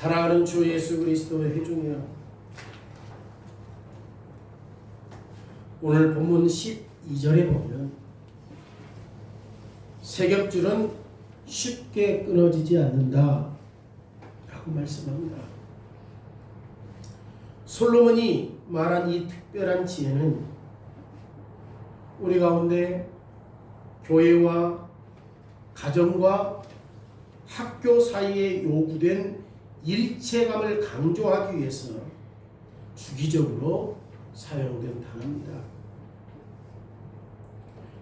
사랑하는 주 예수 그리스도의 회중이여, 오늘 본문 12절에 보면 세겹줄은 쉽게 끊어지지 않는다 라고 말씀합니다. 솔로몬이 말한 이 특별한 지혜는 우리 가운데 교회와 가정과 학교 사이에 요구된 일체감을 강조하기 위해서 주기적으로 사용된 단어입니다.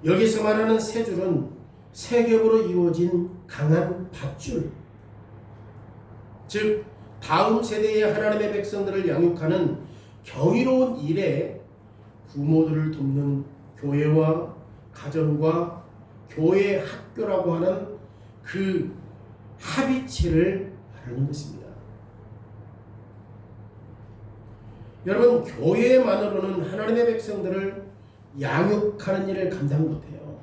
여기서 말하는 세 줄은 세 겹으로 이루어진 강한 밧줄, 즉 다음 세대의 하나님의 백성들을 양육하는 경이로운 일에 부모들을 돕는 교회와 가정과 교회 학교라고 하는 그 합의체를 말하는 것입니다. 여러분, 교회만으로는 하나님의 백성들을 양육하는 일을 감당 못해요.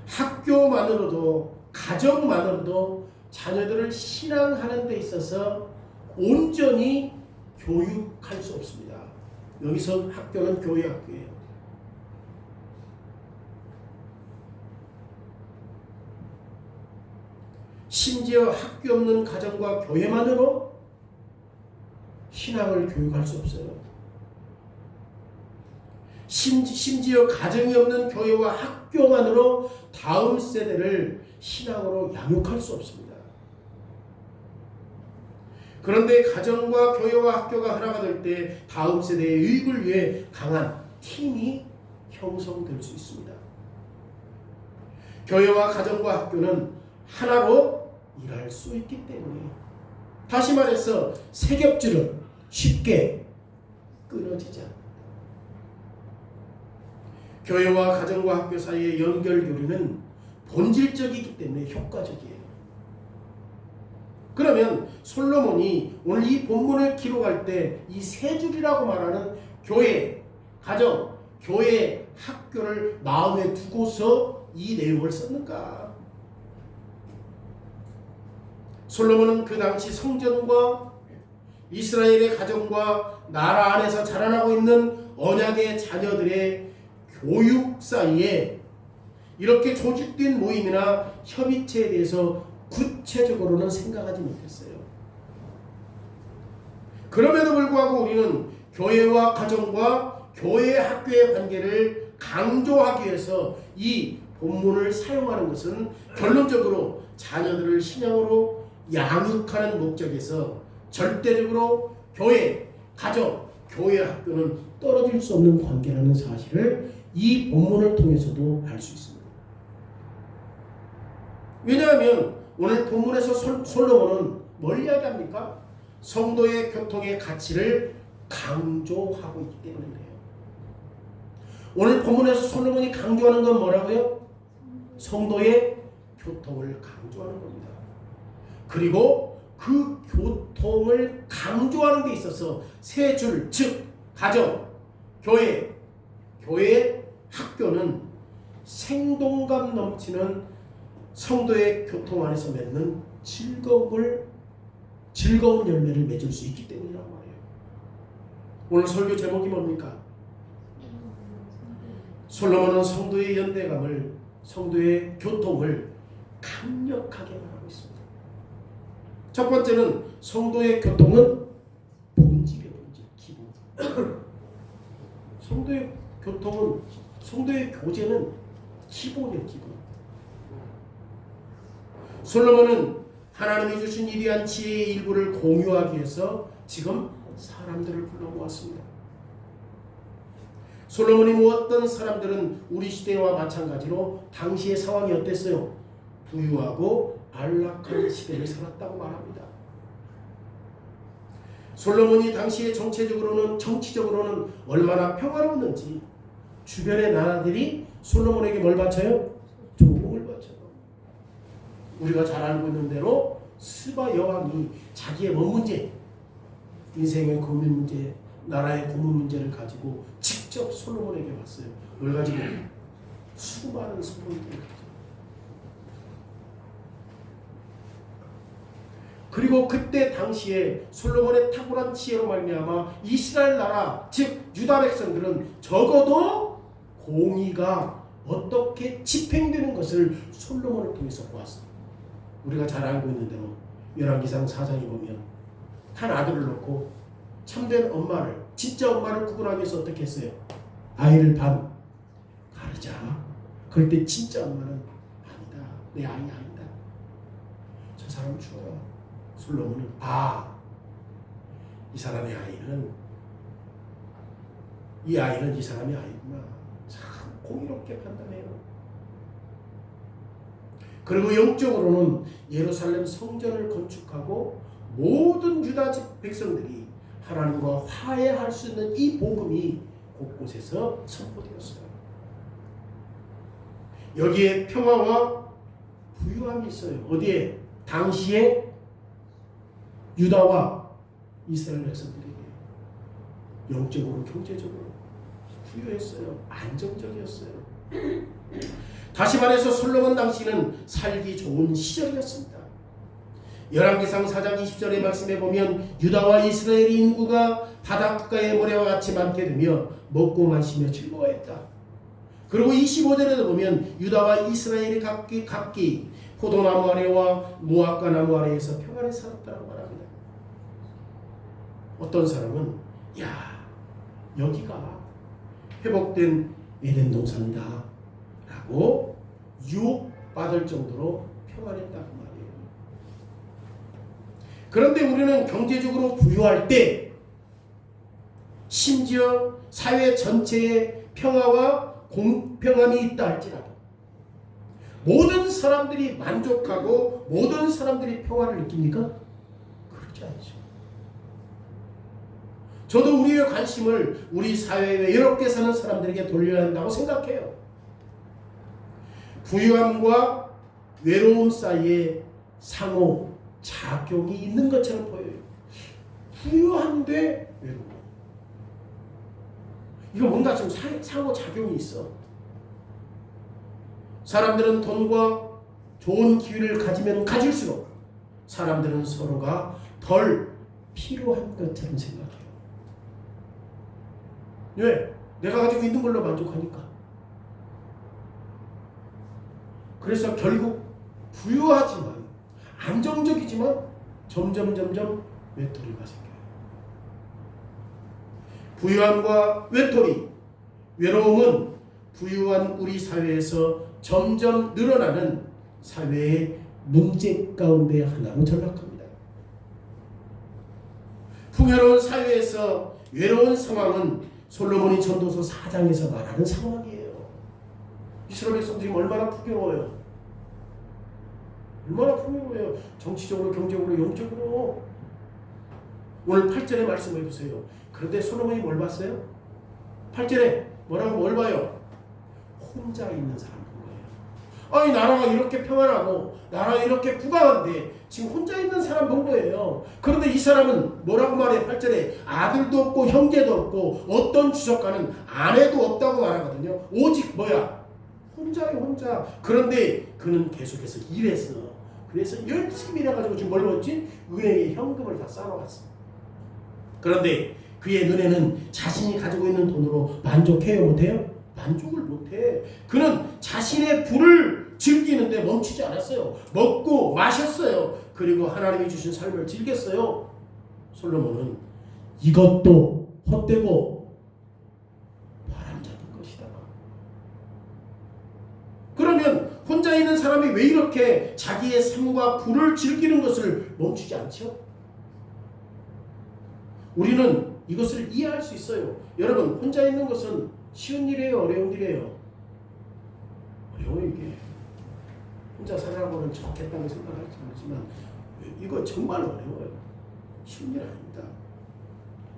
학교만으로도, 가정만으로도 자녀들을 신앙하는 데 있어서 온전히 교육할 수 없습니다. 여기서 학교는 교회 학교예요. 심지어 학교 없는 가정과 교회만으로 신앙을 교육할 수 없어요. 심지어 가정이 없는 교회와 학교만으로 다음 세대를 신앙으로 양육할 수 없습니다. 그런데 가정과 교회와 학교가 하나가 될 때 다음 세대의 유익을 위해 강한 팀이 형성될 수 있습니다. 교회와 가정과 학교는 하나로 일할 수 있기 때문에, 다시 말해서 세 겹줄은 쉽게 끊어지지 않는다. 교회와 가정과 학교 사이의 연결교류는 본질적이기 때문에 효과적이에요. 그러면 솔로몬이 오늘 이 본문을 기록할 때 이 세 줄이라고 말하는 교회, 가정, 교회, 학교를 마음에 두고서 이 내용을 썼는가? 솔로몬은 그 당시 성전과 이스라엘의 가정과 나라 안에서 자라나고 있는 언약의 자녀들의 교육 사이에 이렇게 조직된 모임이나 협의체에 대해서 구체적으로는 생각하지 못했어요. 그럼에도 불구하고 우리는 교회와 가정과 교회 학교의 관계를 강조하기 위해서 이 본문을 사용하는 것은 결론적으로 자녀들을 신앙으로 양육하는 목적에서 절대적으로 교회, 가정, 교회 학교는 떨어질 수 없는 관계라는 사실을 이 본문을 통해서도 알 수 있습니다. 왜냐하면 오늘 본문에서 솔로몬은 뭘 이야기합니까? 성도의 교통의 가치를 강조하고 있기 때문에 그래요. 오늘 본문에서 솔로몬이 강조하는 건 뭐라고요? 성도의 교통을 강조하는 겁니다. 그리고 그 교통을 강조하는 데 있어서 세 줄, 즉 가정, 교회, 학교는 생동감 넘치는 성도의 교통 안에서 맺는 즐거운 열매를 맺을 수 있기 때문이라고 말해요. 오늘 설교 제목이 뭡니까? 솔로몬은 성도의 연대감을, 성도의 교통을 강력하게 말하고 있습니다. 첫 번째는 성도의 교통은 본질이에요. 본질, 기본. 성도의 교통은, 성도의 교제는 기본이에요. 기본. 솔로몬은 하나님이 주신 위대한 지혜의 일부를 공유하기 위해서 지금 사람들을 불러모았습니다. 솔로몬이 모았던 사람들은 우리 시대와 마찬가지로 당시의 상황이 어땠어요? 부유하고 안락한 시대를 살았다고 말합니다. 솔로몬이 당시에 정치적으로는 얼마나 평화로웠는지 주변의 나라들이 솔로몬에게 뭘 바쳐요? 조공을 바쳐요. 우리가 잘 알고 있는 대로 스바 여왕이 자기의 문제, 인생의 고민 문제, 나라의 고민 문제를 가지고 직접 솔로몬에게 왔어요. 뭘 가지고? 수많은 소문들을 가지고. 그리고 그때 당시에 솔로몬의 탁월한 지혜로 말미암아 이스라엘 나라 즉 유다 백성들은 적어도 공의가 어떻게 집행되는 것을 솔로몬을 통해서 보았습니다. 우리가 잘 알고 있는 대로 열왕기상 4장에 보면 한 아들을 놓고 참된 엄마를 진짜 엄마를 구분하기 위해서 어떻게 했어요? 아이를 반 가르자. 그럴 때 진짜 엄마는 아니다. 내 아이 아니다. 저 사람 죽어요. 솔로몬은 이 사람의 아이는 이 사람의 아이구나. 참 공의롭게 판단해요. 그리고 영적으로는 예루살렘 성전을 건축하고 모든 유다 백성들이 하나님과 화해할 수 있는 이 복음이 곳곳에서 선포되었어요. 여기에 평화와 부유함이 있어요. 어디에? 당시에 유다와 이스라엘 백성들에게 영적으로 경제적으로 부유했어요. 안정적이었어요. 다시 말해서 솔로몬 당시는 살기 좋은 시절이었습니다. 열왕기상 4장 20절의 말씀에 보면 유다와 이스라엘의 인구가 바닷가의 모래와 같이 많게 되며 먹고 마시며 즐거워했다. 그리고 25절에도 보면 유다와 이스라엘이 각기 포도나무 아래와 무화과 나무 아래에서 평안히 살았다고 말합니다. 어떤 사람은 여기가 회복된 에덴 동산이다 라고 유혹받을 정도로 평안했다고 말이에요. 그런데 우리는 경제적으로 부유할 때 심지어 사회 전체에 평화와 공평함이 있다 할지라도 모든 사람들이 만족하고 모든 사람들이 평화를 느낍니까? 그렇지 않죠. 저도 우리의 관심을 우리 사회에 외롭게 사는 사람들에게 돌려야 한다고 생각해요. 부유함과 외로움 사이에 상호 작용이 있는 것처럼 보여요. 부유한데 외로워. 이거 뭔가 좀 상호 작용이 있어. 사람들은 돈과 좋은 기회를 가지면 가질수록 사람들은 서로가 덜 필요한 것처럼 생각해요. 왜? 내가 가지고 있는 걸로 만족하니까. 그래서 결국 부유하지만 안정적이지만 점점 외톨이가 생겨요. 부유함과 외톨이, 외로움은 부유한 우리 사회에서 점점 늘어나는 사회의 문제 가운데 하나로 전락합니다. 풍요로운 사회에서 외로운 상황은 솔로몬이 전도서 4장에서 말하는 상황이에요. 이스라엘 백성들이 얼마나 풍요로워요. 얼마나 풍요로워요. 정치적으로, 경제적으로, 영적으로. 오늘 8절의 말씀을 보세요. 그런데 솔로몬이 뭘 봤어요? 8절에 뭘 봐요? 혼자 있는 사람 본 거예요. 아니 나라가 이렇게 평안하고 나라가 이렇게 부강한데 지금 혼자 있는 사람 본 거예요. 그런데 이 사람은 뭐라고 말해? 8절에 아들도 없고 형제도 없고 어떤 주석가는 아내도 없다고 말하거든요. 오직 뭐야? 혼자예요, 혼자. 그런데 그는 계속해서 일했어. 그래서 열심히 일해가지고 지금 뭘 먹지? 은행에 현금을 다 쌓아놨어. 그런데 그의 눈에는 자신이 가지고 있는 돈으로 만족해요, 못해요? 만족을 못해. 그는 자신의 부를 즐기는데 멈추지 않았어요. 먹고 마셨어요. 그리고 하나님이 주신 삶을 즐겼어요. 솔로몬은 이것도 헛되고 바람잡은 것이다. 그러면 혼자 있는 사람이 왜 이렇게 자기의 삶과 부를 즐기는 것을 멈추지 않죠? 우리는 이것을 이해할 수 있어요. 여러분, 혼자 있는 것은 쉬운 일이에요, 어려운 일이에요? 어려워요. 이게 혼자 살아보면 좋겠다고 생각하지만 이거 정말 어려워요. 쉬운 일 아닙니다.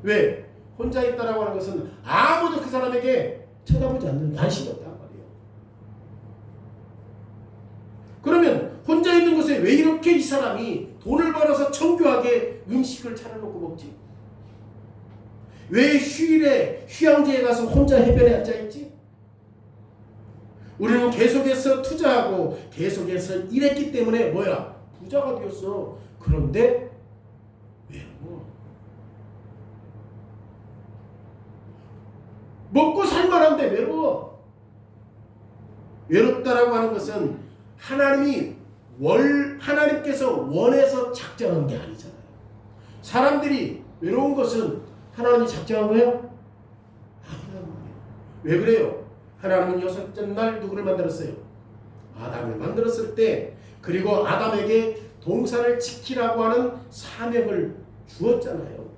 왜? 혼자 있다라고 하는 것은 아무도 그 사람에게 쳐다보지 않는 관심이 없단 말이에요. 그러면 혼자 있는 곳에 왜 이렇게 이 사람이 돈을 벌어서 정교하게 음식을 차려놓고 먹지? 왜 휴일에 휴양지에 가서 혼자 해변에 앉아있지? 우리는 계속해서 투자하고 계속해서 일했기 때문에 뭐야? 부자가 되었어. 그런데 아니요. 먹고 살만한데 외로워. 외롭다라고 하는 것은 하나님께서 원해서 작정한 게 아니잖아요. 사람들이 외로운 것은 하나님이 작정한 거예요? 아니란 말이에요. 왜 그래요? 하나님은 여섯째 날 누구를 만들었어요? 아담을 만들었을 때, 그리고 아담에게 동산을 지키라고 하는 사명을 주었잖아요.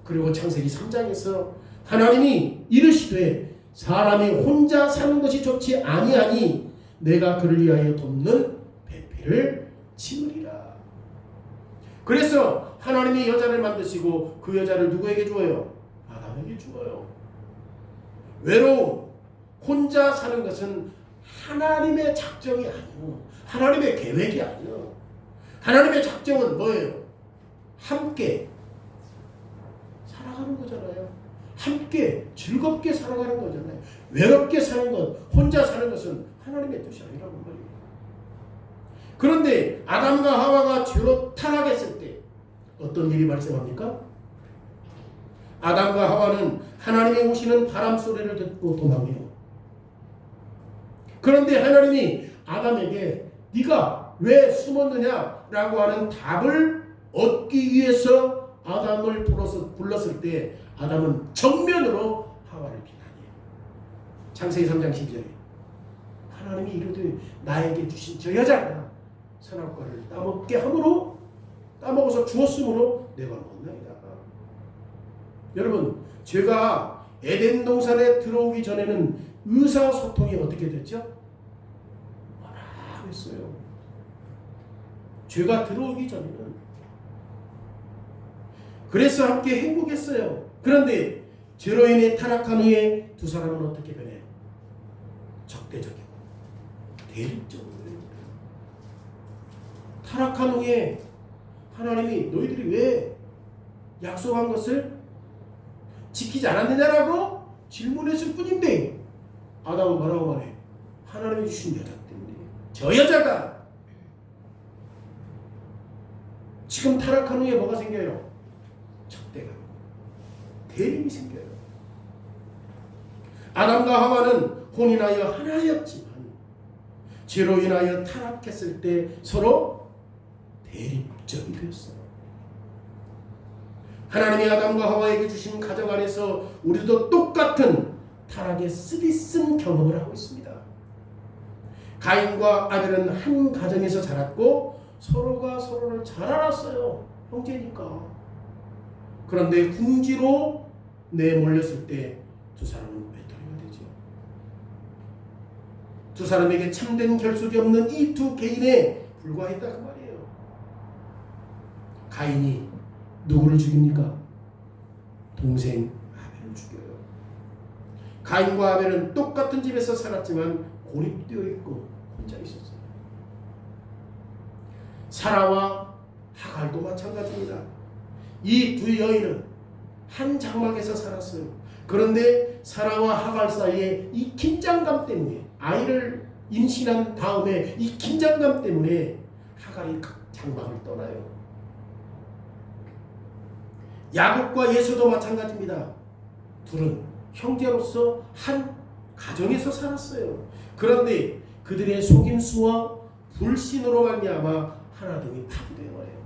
그리고 창세기 3장에서 하나님이 이르시되 사람이 혼자 사는 것이 좋지 아니하니 내가 그를 위하여 돕는 배필을 지으리라. 그래서 하나님이 여자를 만드시고 그 여자를 누구에게 주어요? 아담에게 주어요. 외로움, 혼자 사는 것은 하나님의 작정이 아니요, 하나님의 계획이 아니요. 하나님의 작정은 뭐예요? 함께 살아가는 거잖아요. 함께 즐겁게 살아가는 거잖아요. 외롭게 사는 것, 혼자 사는 것은 하나님의 뜻이 아니라고 말이에요. 그런데 아담과 하와가 죄로 타락했을 때 어떤 일이 발생합니까? 아담과 하와는 하나님이 오시는 바람 소리를 듣고 도망해요. 그런데 하나님이 아담에게 네가 왜 숨었느냐라고 하는 답을 얻기 위해서 아담을 불렀을 때 아담은 정면으로 하와를 비난해요. 창세기 3장 12절에 하나님이 이르되 나에게 주신 저 여자가 선악과를 따먹게 함으로 따먹어서 주었으므로 내가 먹나이다. 여러분, 죄가 에덴 동산에 들어오기 전에는 의사소통이 어떻게 됐죠? 원활했어요. 죄가 들어오기 전에는. 그래서 함께 행복했어요. 그런데 죄로 인해 타락한 후에 두 사람은 어떻게 변해요? 적대적이고 대립적으로. 타락한 후에 하나님이 너희들이 왜 약속한 것을 지키지 않았느냐라고 질문했을 뿐인데 아담은 뭐라고 말해? 하나님이 주신 여자 때문에. 저 여자가 지금 타락한 후에 뭐가 생겨요? 적대가, 대립이 생겨요. 아담과 하와는 혼인하여 하나였지만 죄로 인하여 타락했을 때 서로 대립적이 되었어요. 하나님이 아담과 하와에게 주신 가정 안에서 우리도 똑같은 타락의 쓰디쓴 경험을 하고 있습니다. 가인과 아벨은 한 가정에서 자랐고 서로가 서로를 잘 알았어요. 형제니까. 그런데 궁지로 내몰렸을 때 두 사람은 외톨이가 되죠. 두 사람에게 참된 결속이 없는 이 두 개인에 불과했다 그 말이에요. 가인이 누구를 죽입니까? 동생 아벨을 죽여요. 가인과 아벨은 똑같은 집에서 살았지만 고립되어 있고 혼자 있었어요. 사라와 하갈도 마찬가지입니다. 이 두 여인은 한 장막에서 살았어요. 그런데 사라와 하갈 사이에 이 긴장감 때문에, 아이를 임신한 다음에 이 긴장감 때문에 하갈이 장막을 떠나요. 야곱과 예수도 마찬가지입니다. 둘은 형제로서 한 가정에서 살았어요. 그런데 그들의 속임수와 불신으로 말미암아 하나됨이 파괴된 거예요.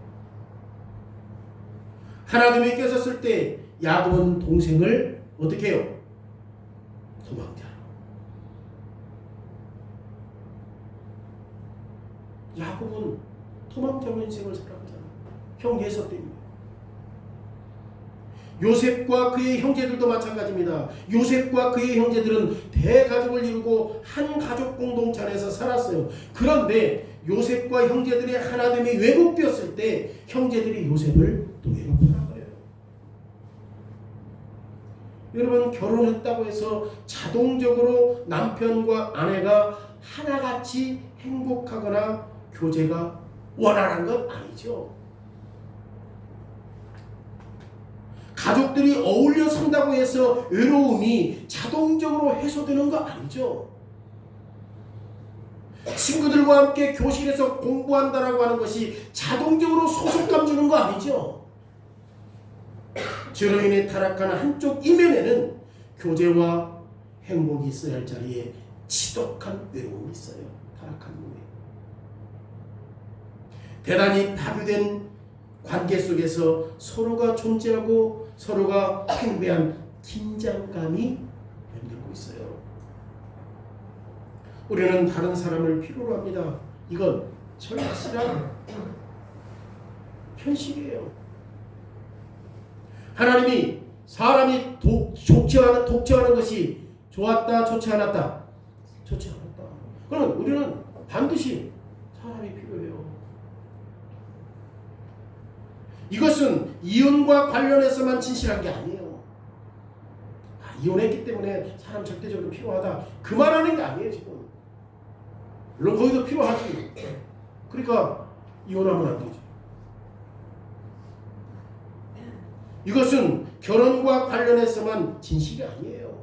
하나됨이 깨졌을 때 야곱은 동생을 어떻게 해요? 도망자로. 야곱은 도망자로 인생을 살아가잖아요. 형 예서 때문에. 요셉과 그의 형제들도 마찬가지입니다. 요셉과 그의 형제들은 대가족을 이루고 한 가족 공동체 안에서 살았어요. 그런데 요셉과 형제들의 하나됨이 왜곡되었을 때 형제들이 요셉을 또 외롭히는 거예요. 여러분, 결혼했다고 해서 자동적으로 남편과 아내가 하나같이 행복하거나 교제가 원활한 건 아니죠. 가족들이 어울려 산다고 해서 외로움이 자동적으로 해소되는 거 아니죠. 친구들과 함께 교실에서 공부한다라고 하는 것이 자동적으로 소속감 주는 거 아니죠. 죄로 인해 타락하는 한쪽 이면에는 교제와 행복이 있어야 할 자리에 지독한 외로움이 있어요. 타락한 몸에. 대단히 파괴된 관계 속에서 서로가 존재하고 서로가 팽배한 긴장감이 맴돌고 있어요. 우리는 다른 사람을 필요로 합니다. 이건 절실한 현실이에요. 하나님이 사람이 독재하는 것이 좋았다, 좋지 않았다? 좋지 않았다. 그럼 우리는 반드시 사람이 필요해요. 이것은 이혼과 관련해서만 진실한 게 아니에요. 이혼했기 때문에 사람 절대적으로 필요하다. 그 말하는 게 아니에요, 지금. 물론 거기도 필요하지. 그러니까 이혼하면 안 되지. 이것은 결혼과 관련해서만 진실이 아니에요.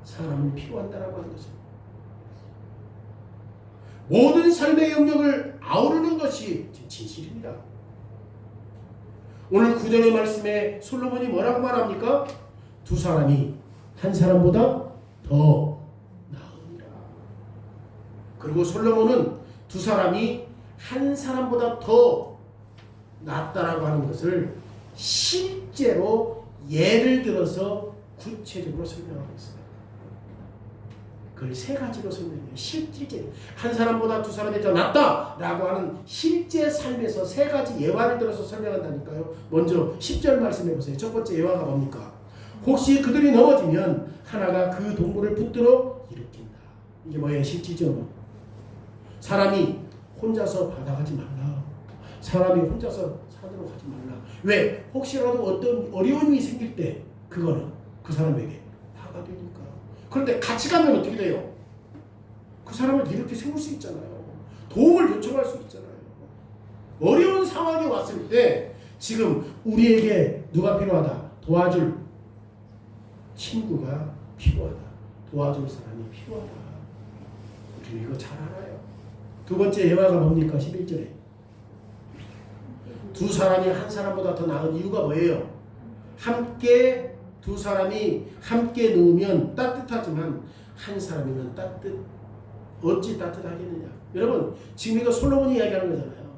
사람은 필요한다라고 하는 것은 모든 삶의 영역을 아우르는 것이 진실입니다. 오늘 구절의 말씀에 솔로몬이 뭐라고 말합니까? 두 사람이 한 사람보다 더 나으니라. 그리고 솔로몬은 두 사람이 한 사람보다 더 낫다라고 하는 것을 실제로 예를 들어서 구체적으로 설명하고 있습니다. 그걸 세 가지로 설명해요. 실질적으로 한 사람보다 두 사람이 더 낫다라고 하는 실제 삶에서 세 가지 예화를 들어서 설명한다니까요. 먼저 10절 말씀해 보세요. 첫 번째 예화가 뭡니까? 혹시 그들이 넘어지면 하나가 그 동물을 붙들어 일으킨다. 이게 뭐예요? 실질적으로 사람이 혼자서 바다 가지 말라. 사람이 혼자서 산으로 가지 말라. 왜? 혹시라도 어떤 어려움이 생길 때 그거는 그 사람에게 파가 되니까. 그런데 같이 가면 어떻게 돼요? 그 사람을 이렇게 세울 수 있잖아요. 도움을 요청할 수 있잖아요. 어려운 상황이 왔을 때 지금 우리에게 누가 필요하다? 도와줄 친구가 필요하다. 도와줄 사람이 필요하다. 우리 이거 잘 알아요. 두 번째 예화가 뭡니까? 11절에 두 사람이 한 사람보다 더 나은 이유가 뭐예요? 함께 두 사람이 함께 누우면 따뜻하지만 한 사람이면 어찌 따뜻하겠느냐. 여러분 지금 이거 솔로몬이 이야기하는 거잖아요.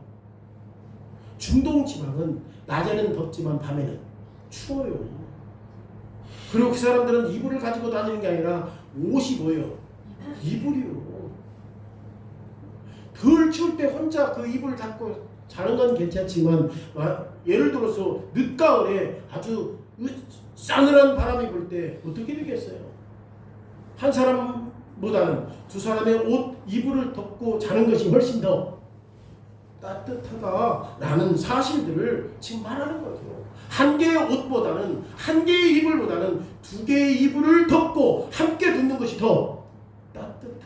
중동 지방은 낮에는 덥지만 밤에는 추워요. 그리고 그 사람들은 이불을 가지고 다니는 게 아니라 옷이 뭐예요? 이불이요. 덜 추울 때 혼자 그 이불을 닫고 자는 건 괜찮지만 예를 들어서 늦가을에 아주 싸늘한 바람이 불 때 어떻게 되겠어요? 한 사람보다는 두 사람의 옷, 이불을 덮고 자는 것이 훨씬 더 따뜻하다라는 사실들을 지금 말하는 거죠. 한 개의 옷보다는 한 개의 이불보다는 두 개의 이불을 덮고 함께 눕는 것이 더 따뜻하다.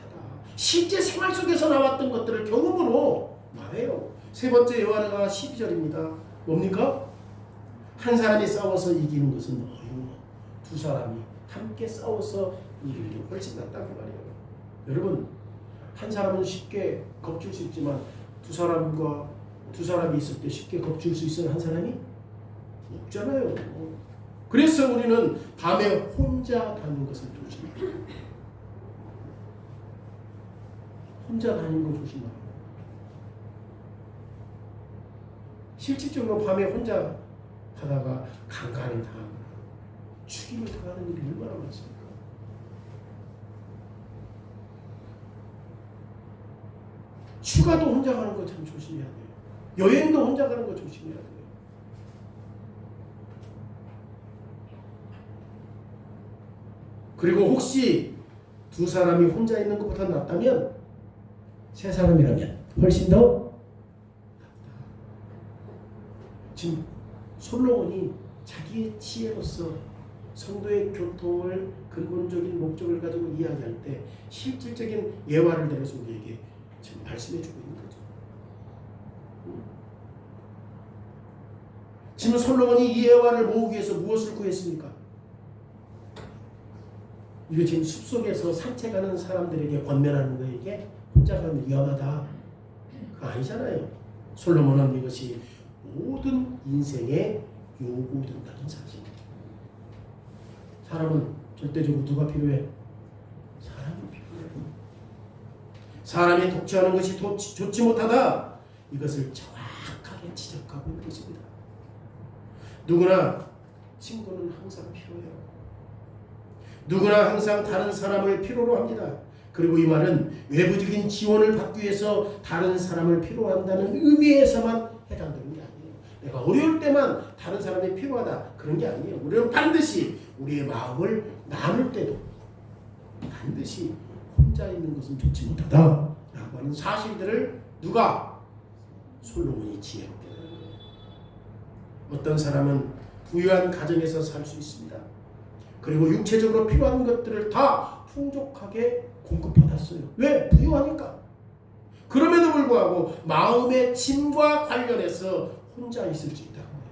실제 생활 속에서 나왔던 것들을 경험으로 말해요. 세 번째 요한가 12절입니다. 뭡니까? 한 사람이 싸워서 이기는 것은 어려워. 두 사람이 함께 싸워서 이기는 게 훨씬 낫다고 말이에요. 여러분 한 사람은 쉽게 겁줄 수 있지만 두 사람이 있을 때 쉽게 겁줄 수 있어요? 한 사람이? 없잖아요. 그래서 우리는 밤에 혼자 다니는 것을 조심해요. 혼자 다니는 거 조심해요. 실질적으로 밤에 혼자 가다가 강간을 당하거나 죽임을 당하는 일이 얼마나 많습니까? 휴가도 혼자 가는 거 참 조심해야 돼요. 여행도 혼자 가는 거 조심해야 돼요. 그리고 혹시 두 사람이 혼자 있는 것보다 낫다면 세 사람이라면 훨씬 더 낫다. 지금 솔로몬이 자기의 지혜로서 성도의 교통을 근본적인 목적을 가지고 이야기할 때 실질적인 예화를 들어서 우리에게 지금 말씀해 주고 있는 거죠. 지금 솔로몬이 이 예화를 모으기 위해서 무엇을 구했습니까? 이거 지금 숲속에서 산책하는 사람들에게 권면하는 거예요. 이게 혼자 가면 위험하다. 그거 아니잖아요. 솔로몬은 이것이 모든 인생의 요구된다는 사실. 사람은 절대적으로 누가 필요해? 사람이 필요해. 사람이 독취하는 것이 좋지 못하다. 이것을 정확하게 지적하고 있는 것입니다. 누구나 친구는 항상 필요해요. 누구나 항상 다른 사람을 필요로 합니다. 그리고 이 말은 외부적인 지원을 받기 위해서 다른 사람을 필요로 한다는 의미에서만 해당되는 게 아니에요. 내가 어려울 때만 다른 사람이 필요하다 그런 게 아니에요. 우리는 반드시 우리의 마음을 나눌 때도 반드시 혼자 있는 것은 좋지 못하다 라고 하는 사실들을 누가? 솔로몬이 지혜롭게 하는 거예요. 어떤 사람은 부유한 가정에서 살 수 있습니다. 그리고 육체적으로 필요한 것들을 다 풍족하게 공급받았어요. 왜? 부유하니까. 그럼에도 불구하고 마음의 짐과 관련해서 혼자 있을 수 있다고 해요.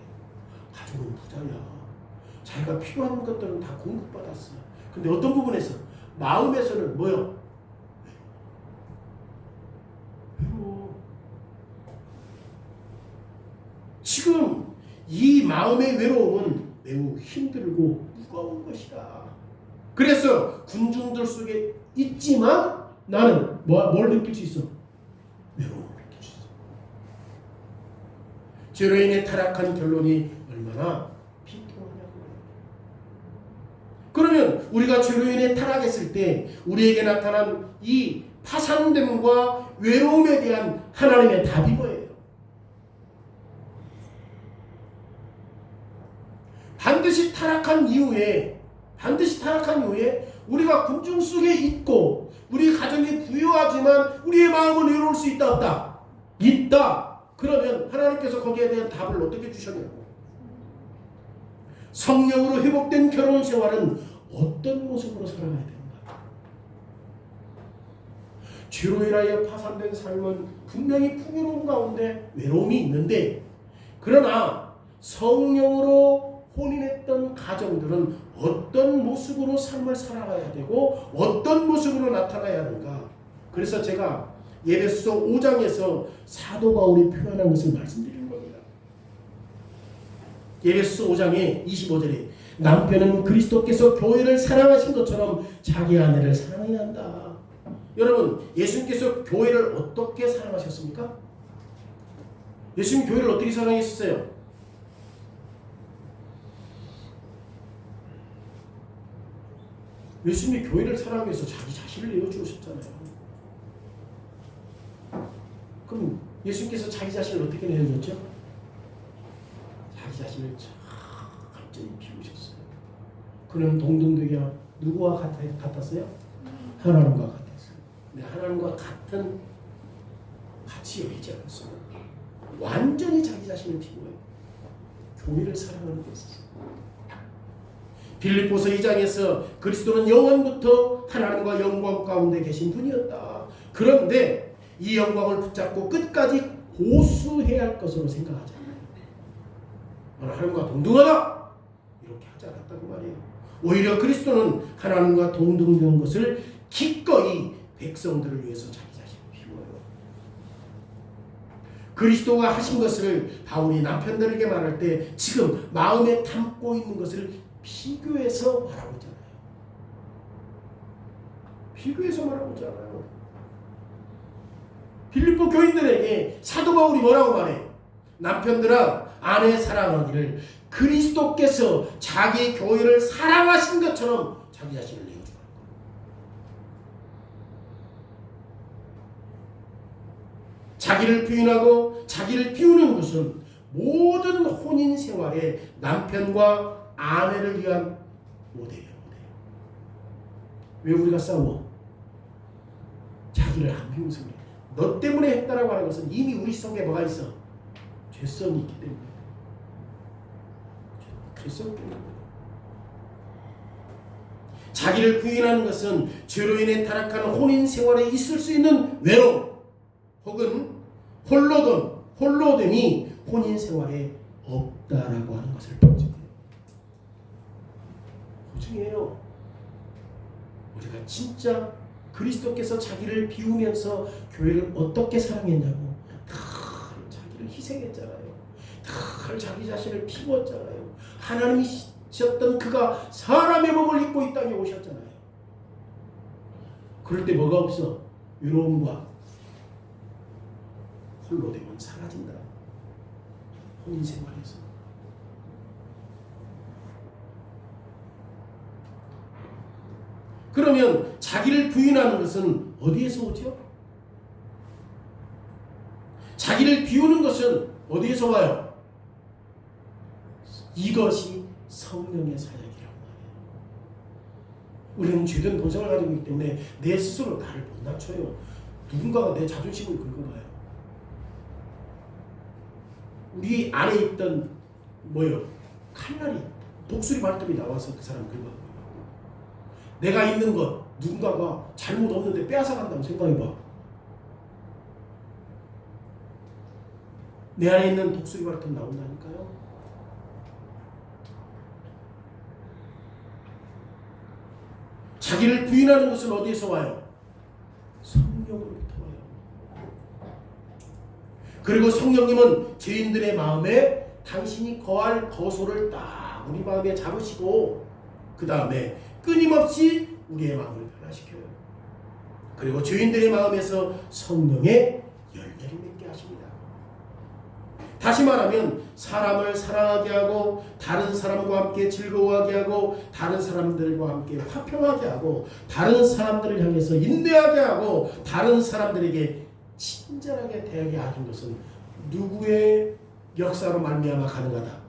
가족은 부자야. 자기가 필요한 것들은 다 공급받았어요. 근데 어떤 부분에서 마음에서는 뭐요? 외로워. 지금 이 마음의 외로움은 매우 힘들고 무거운 것이다. 그래서 군중들 속에 있지만 나는 뭘 느낄 수 있어? 외로움을 느낄 수 있어. 죄로 인해 타락한 결론이 얼마나 비통하냐고요. 그러면 우리가 죄로 인해 타락했을 때 우리에게 나타난 이 파산됨과 외로움에 대한 하나님의 답이 뭐예요? 반드시 타락한 이후에 우리가 군중 속에 있고 우리 가정이 부유하지만 우리의 마음은 외로울 수 있다 없다? 있다. 그러면 하나님께서 거기에 대한 답을 어떻게 주셨냐고. 성령으로 회복된 결혼 생활은 어떤 모습으로 살아가야 되는가? 죄로 인하여 파산된 삶은 분명히 풍요로운 가운데 외로움이 있는데, 그러나 성령으로 혼인했던 가정들은 어떤 모습으로 삶을 살아가야 되고 어떤 모습으로 나타나야 하는가. 그래서 제가 에베소서 5장에서 사도 바울이 표현한 것을 말씀드리는 겁니다. 에베소서 5장의 25절에 남편은 그리스도께서 교회를 사랑하신 것처럼 자기 아내를 사랑해야 한다. 여러분, 예수님께서 교회를 어떻게 사랑하셨습니까? 예수님 교회를 어떻게 사랑했어요? 예수님이 교회를 사랑해서 자기 자신을 내어주셨잖아요. 그럼 예수님께서 자기 자신을 어떻게 내어줬죠? 자기 자신을 완전히 비우셨어요. 그는 동등되게 누구와 같았어요? 하나님과 같았어요. 근데 하나님과 같은 같이 여기지 않았어요. 완전히 자기 자신을 비워요. 교회를 사랑하는 데 있었어요. 빌립보서 2장에서 그리스도는 영원부터 하나님과 영광 가운데 계신 분이었다. 그런데 이 영광을 붙잡고 끝까지 고수해야 할 것으로 생각하잖아요. 하나님과 동등하다 이렇게 하지 않았다고 말이에요. 오히려 그리스도는 하나님과 동등한 것을 기꺼이 백성들을 위해서 자기 자신을 비워요. 그리스도가 하신 것을 바울이 남편들에게 말할 때 지금 마음에 담고 있는 것을 비교해서 말하고 있잖아요. 비교해서 말하고 있잖아요. 빌립보 교인들에게 사도 바울이 뭐라고 말해? 남편들아, 아내 사랑하기를 그리스도께서 자기 교회를 사랑하신 것처럼 자기 자신을 내어주라. 자기를 부인하고 자기를 비우는 것은 모든 혼인 생활에 남편과 아내를 위한 모델이에요. 왜 우리가 싸워? 자기를 안 비우면서 그래. 너 때문에 했다라고 하는 것은 이미 우리 속에 뭐가 있어? 죄성이 있기 때문에. 죄성 때문에. 자기를 부인하는 것은 죄로 인해 타락한 혼인 생활에 있을 수 있는 외로움 혹은 홀로됨이 혼인 생활에 없다라고 하는 것을 보여줍니다. 고증이에요. 우리가 진짜 그리스도께서 자기를 비우면서 교회를 어떻게 사랑했냐고. 다 자기를 희생했잖아요. 늘 자기 자신을 비웠잖아요. 하나님이셨던 그가 사람의 몸을 입고 이 땅에 오셨잖아요. 그럴 때 뭐가 없어? 외로움과 홀로 되면 사라진다. 혼인 생활에서. 그러면 자기를 부인하는 것은 어디에서 오죠? 자기를 비우는 것은 어디에서 와요? 이것이 성령의 사역이라고 말해요. 우리는 죄된 본성을 가지고 있기 때문에 내 스스로 나를 못 낮춰요. 누군가가 내 자존심을 긁어봐요. 우리 안에 있던 뭐요? 칼날이 독수리 발톱이 나와서 그 사람 긁어봐요. 내가 있는 것 누군가가 잘못 없는데 빼앗아 간다고 생각해봐. 내 안에 있는 독수리 발톱 나온다니까요. 자기를 부인하는 것은 어디에서 와요? 성령으로부터 와요. 그리고 성령님은 죄인들의 마음에 당신이 거할 거소를 딱 우리 마음에 잡으시고 그 다음에 끊임없이 우리의 마음을 변화시켜요. 그리고 죄인들의 마음에서 성령의 열매를 맺게 하십니다. 다시 말하면 사람을 사랑하게 하고 다른 사람과 함께 즐거워하게 하고 다른 사람들과 함께 화평하게 하고 다른 사람들을 향해서 인내하게 하고 다른 사람들에게 친절하게 대하게 하는 것은 누구의 역사로 말미암아 가능하다?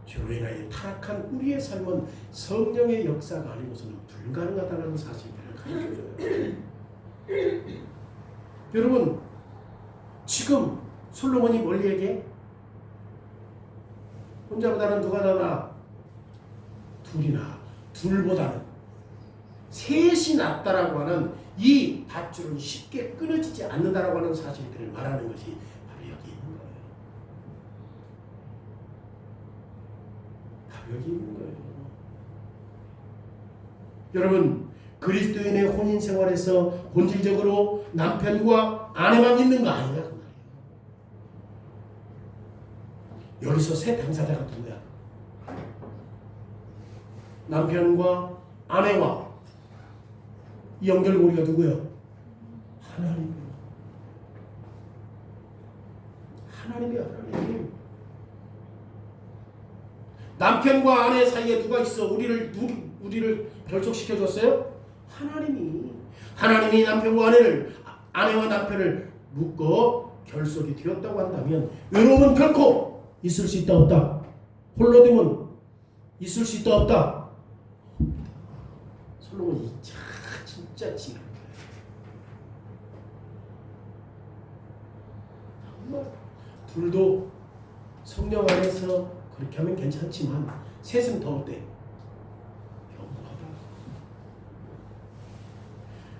죄로 인하여 타락한 우리의 삶은 성령의 역사가 아니고서는 불가능하다는 사실을 가르쳐줘요. 여러분 지금 솔로몬이 뭘 얘기해? 혼자보다는 누가 나나? 둘이나 둘보다는 셋이 낫다라고 하는 이 밧줄은 쉽게 끊어지지 않는다라고 하는 사실들을 말하는 것이 바로 여기 있는 거예요. 바로 여기 있는 거예요. 여러분 그리스도인의 혼인 생활에서 본질적으로 남편과 아내만 있는 거 아니냐 그 말이에요. 여기서 새 당사자가 누구야? 남편과 아내와 이 연결고리가 누구예요? 하나님이요. 하나님이야, 하나님. 남편과 아내 사이에 누가 있어? 우리를 결속시켜줬어요? 하나님이 남편과 아내와 남편을 묶어 결속이 되었다고 한다면 외로움은 결코 있을 수 있다 없다? 홀로됨은 있을 수 있다 없다? 솔로몬이 진짜 지금 정말 둘도 성령 안에서 그렇게 하면 괜찮지만 셋은 더 어때?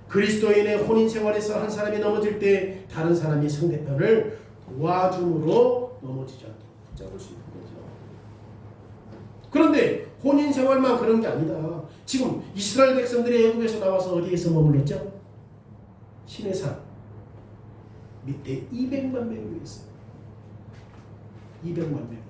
그리스도인의 혼인 생활에서 한 사람이 넘어질 때 다른 사람이 상대편을 도와줌으로 넘어지지 않도록 붙잡을 수 있는 거죠. 그런데 혼인 생활만 그런 게 아니다. 지금 이스라엘 백성들이 애굽에서 나와서 어디에서 머물렀죠? 시내산 밑에 200만 명이 있어요. 200만 명.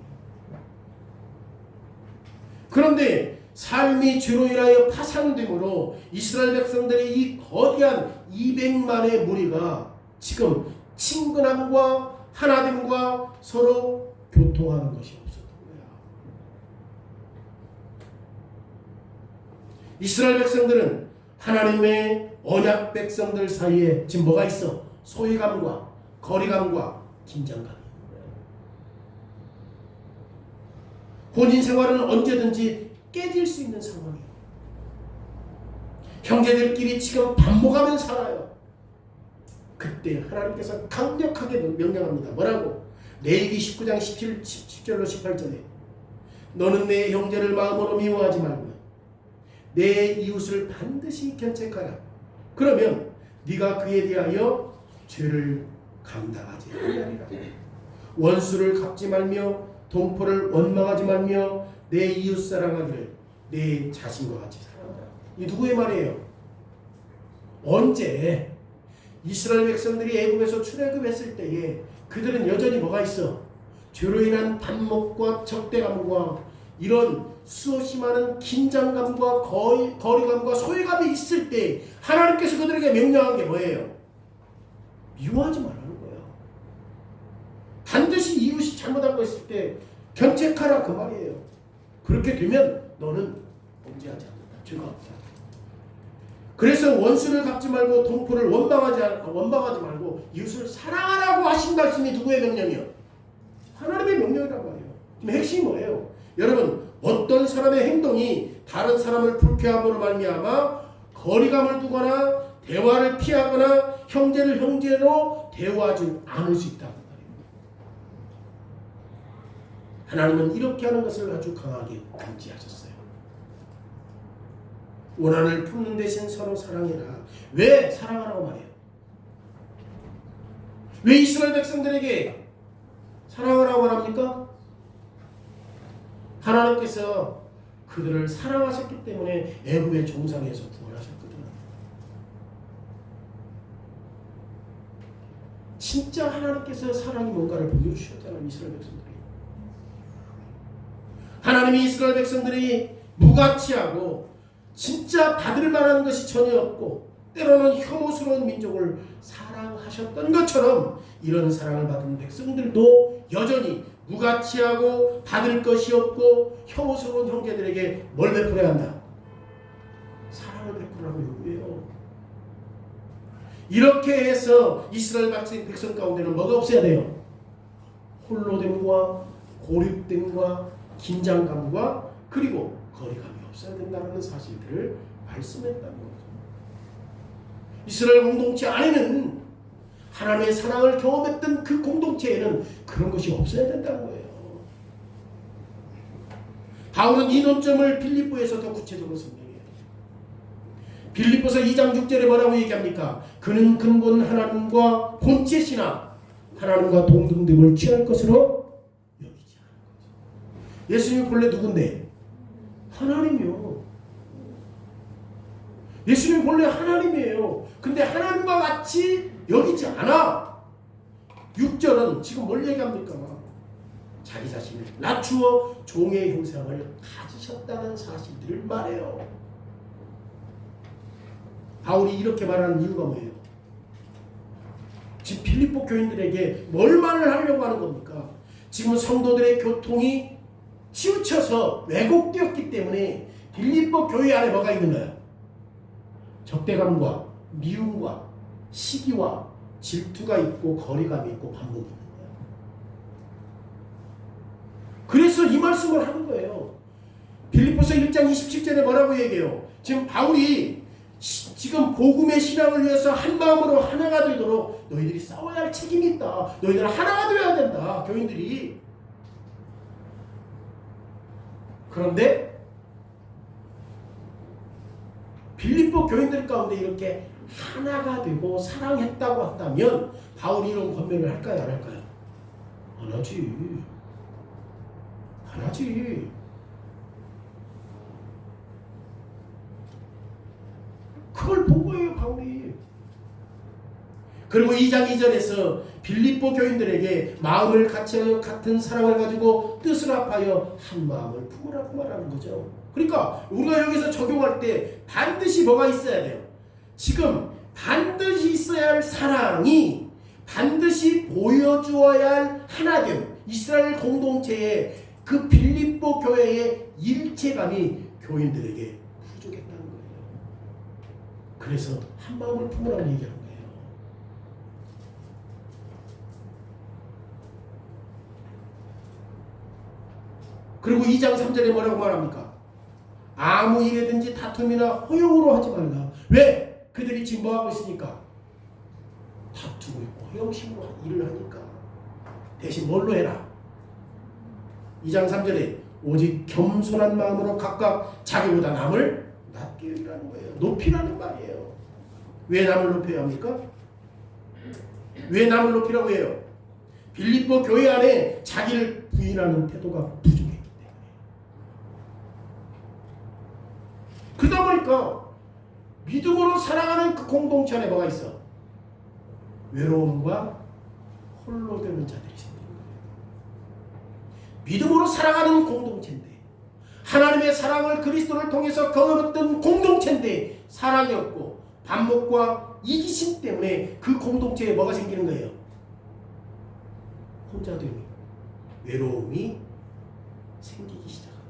그런데 삶이 죄로 인하여 파산됨으로 이스라엘 백성들의 이 거대한 200만의 무리가 지금 친근함과 하나됨과 서로 교통하는 것이 없었던 거야. 이스라엘 백성들은 하나님의 언약 백성들 사이에 지금 뭐가 있어? 소외감과 거리감과 긴장감이 있는 거야. 혼인 생활은 언제든지 깨질 수 있는 상황이에요. 형제들끼리 지금 반목하면 살아요. 그때 하나님께서 강력하게 명령합니다. 뭐라고? 레위기 19장 17절로 18절에 너는 내 형제를 마음으로 미워하지 말고 내 이웃을 반드시 견책하라. 그러면 네가 그에 대하여 죄를 감당하지 아니하리라. 원수를 갚지 말며 동포를 원망하지 말며 내 이웃 사랑하기를 내 자신과 같이 사랑하라. 이 누구의 말이에요? 언제? 이스라엘 백성들이 애굽에서 출애굽했을 때에 그들은 여전히 뭐가 있어? 죄로 인한 반목과 적대감과 이런 수없이 많은 긴장감과 거리감과 소외감이 있을 때 하나님께서 그들에게 명령한 게 뭐예요? 미워하지 말라는 거예요. 반드시 이웃이 잘못한 거 있을 때 견책하라 그 말이에요. 그렇게 되면 너는 범죄하지 않는다. 죄가 없다. 그래서 원수를 갚지 말고 동포를 원망하지 말고 이웃을 사랑하라고 하신 말씀이 누구의 명령이요? 하나님의 명령이란 말이에요. 지금 핵심이 뭐예요? 여러분, 어떤 사람의 행동이 다른 사람을 불쾌함으로 말미암아 거리감을 두거나 대화를 피하거나 형제를 형제로 대화하지 않을 수 있다는 말입니다. 하나님은 이렇게 하는 것을 아주 강하게 금지하셨어요. 원한을 품는 대신 서로 사랑해라. 왜 사랑하라고 말해요? 왜 이스라엘 백성들에게 사랑하라고 말합니까? 하나님께서 그들을 사랑하셨기 때문에 애굽의 종상에서 구원하셨거든요. 진짜 하나님께서 사랑이 뭔가를 보여주셨잖아요. 이스라엘 백성들이. 하나님이 이스라엘 백성들이 무가치하고 진짜 받을 만한 것이 전혀 없고 때로는 혐오스러운 민족을 사랑하셨던 것처럼 이런 사랑을 받은 백성들도 여전히 무가치하고 받을 것이 없고 혐오스러운 형제들에게 뭘 베풀어야 한다? 사랑을 베풀라고 요구해요. 이렇게 해서 이스라엘 백성 가운데는 뭐가 없어야 돼요? 홀로됨과 고립됨과 긴장감과 그리고 거리감이 없어야 된다는 사실들을 말씀했다는 거죠. 이스라엘 공동체 안에는 하나님의 사랑을 경험했던 그 공동체에는 그런 것이 없어야 된다는 거예요. 바울은 이 논점을 빌립보에서 더 구체적으로 설명해요. 빌립보서 2장 6절에 뭐라고 얘기합니까? 그는 근본 하나님과 본체시나 하나님과 동등됨을 취할 것으로 여기지 않은 거죠. 예수님이 본래 누군데? 하나님이요. 예수님 본래 하나님이에요. 근데 하나님과 같이 여기지 않아. 6절은 지금 뭘 얘기합니까? 자기 자신을 낮추어 종의 형상을 가지셨다는 사실들을 말해요. 바울이 이렇게 말하는 이유가 뭐예요? 지금 빌립보 교인들에게 뭘 말을 하려고 하는 겁니까? 지금 성도들의 교통이 치우쳐서 왜곡되었기 때문에 빌립보 교회 안에 뭐가 있는 거예요? 적대감과 미움과 시기와 질투가 있고 거리감이 있고 반목이 있는 거예요. 그래서 이 말씀을 하는 거예요. 빌립보서 1장 27절에 뭐라고 얘기해요? 지금 바울이 지금 복음의 신앙을 위해서 한 마음으로 하나가 되도록 너희들이 싸워야 할 책임이 있다. 너희들은 하나가 되어야 된다. 교인들이. 그런데 빌립보 교인들 가운데 이렇게 하나가 되고 사랑했다고 한다면 바울이 이런 권면을 할까요? 안 할까요? 안 하지. 안 하지. 그걸 본 거예요, 바울이. 그리고 2장 2절에서 빌립보 교인들에게 마음을 같이 같은 사랑을 가지고 뜻을 합하여 한 마음을 품으라고 말하는 거죠. 그러니까 우리가 여기서 적용할 때 반드시 뭐가 있어야 돼요? 지금 반드시 있어야 할 사랑이 반드시 보여주어야 할 하나됨, 이스라엘 공동체의 그 빌립보 교회의 일체감이 교인들에게 부족했다는 거예요. 그래서 한 마음을 품으라고 얘기하는 거예요. 그리고 2장 3절에 뭐라고 말합니까? 아무 일에든지 다툼이나 허용으로 하지 말라. 왜? 그들이 지금 뭐하고 있으니까? 다투고 있고 허영심으로 일을 하니까. 대신 뭘로 해라? 2장 3절에 오직 겸손한 마음으로 각각 자기보다 남을 낮게 여기라는 거예요. 높이라는 말이에요. 왜 남을 높여야 합니까? 왜 남을 높이라고 해요? 빌립보 교회 안에 자기를 부인하는 태도가 부족했기 때문에. 그러다 보니까 믿음으로 살아가는 그 공동체 안에 뭐가 있어? 외로움과 홀로 되는 자들이 생기는 거예요. 믿음으로 살아가는 공동체인데, 하나님의 사랑을 그리스도를 통해서 거느렸던 공동체인데 사랑이 없고 반목과 이기심 때문에 그 공동체에 뭐가 생기는 거예요? 혼자됨이, 외로움이 생기기 시작합니다.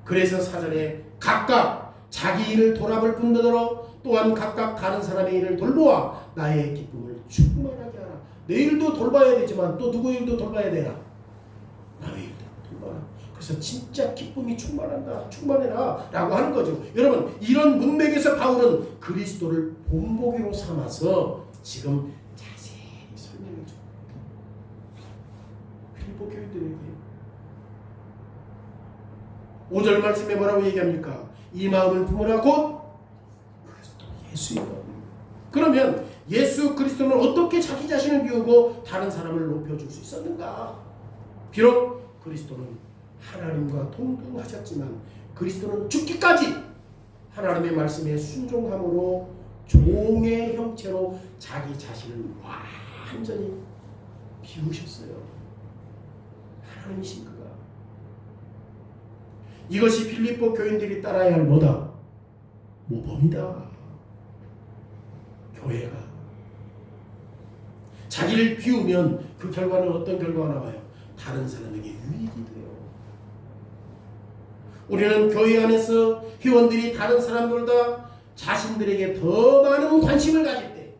그래서 사전에 각각 자기 일을 돌아볼 뿐더러 또한 각각 다른 사람의 일을 돌보아 나의 기쁨을 충만하게 하라. 내 일도 돌봐야 되지만 또 누구 일도 돌봐야 되나? 남의 일도 돌봐라. 그래서 진짜 기쁨이 충만해라 라고 하는 거죠. 여러분, 이런 문맥에서 바울은 그리스도를 본보기로 삼아서 지금 자세히 설명해 줍니다. 필리포 교인들에게 5절 말씀에 뭐라고 얘기합니까? 이 마음을 품으라 곧 그리스도 예수의 마음. 그러면 예수 그리스도는 어떻게 자기 자신을 비우고 다른 사람을 높여줄 수 있었는가? 비록 그리스도는 하나님과 동등하셨지만 그리스도는 죽기까지 하나님의 말씀에 순종함으로 종의 형체로 자기 자신을 완전히 비우셨어요. 하나님이신 그가. 이것이 필리포 교인들이 따라야 할 뭐다? 모범이다. 교회가 자기를 비우면 그 결과는 어떤 결과가 나와요? 다른 사람에게 유익이 돼요. 우리는 교회 안에서 회원들이 다른 사람들보다 자신들에게 더 많은 관심을 가질 때,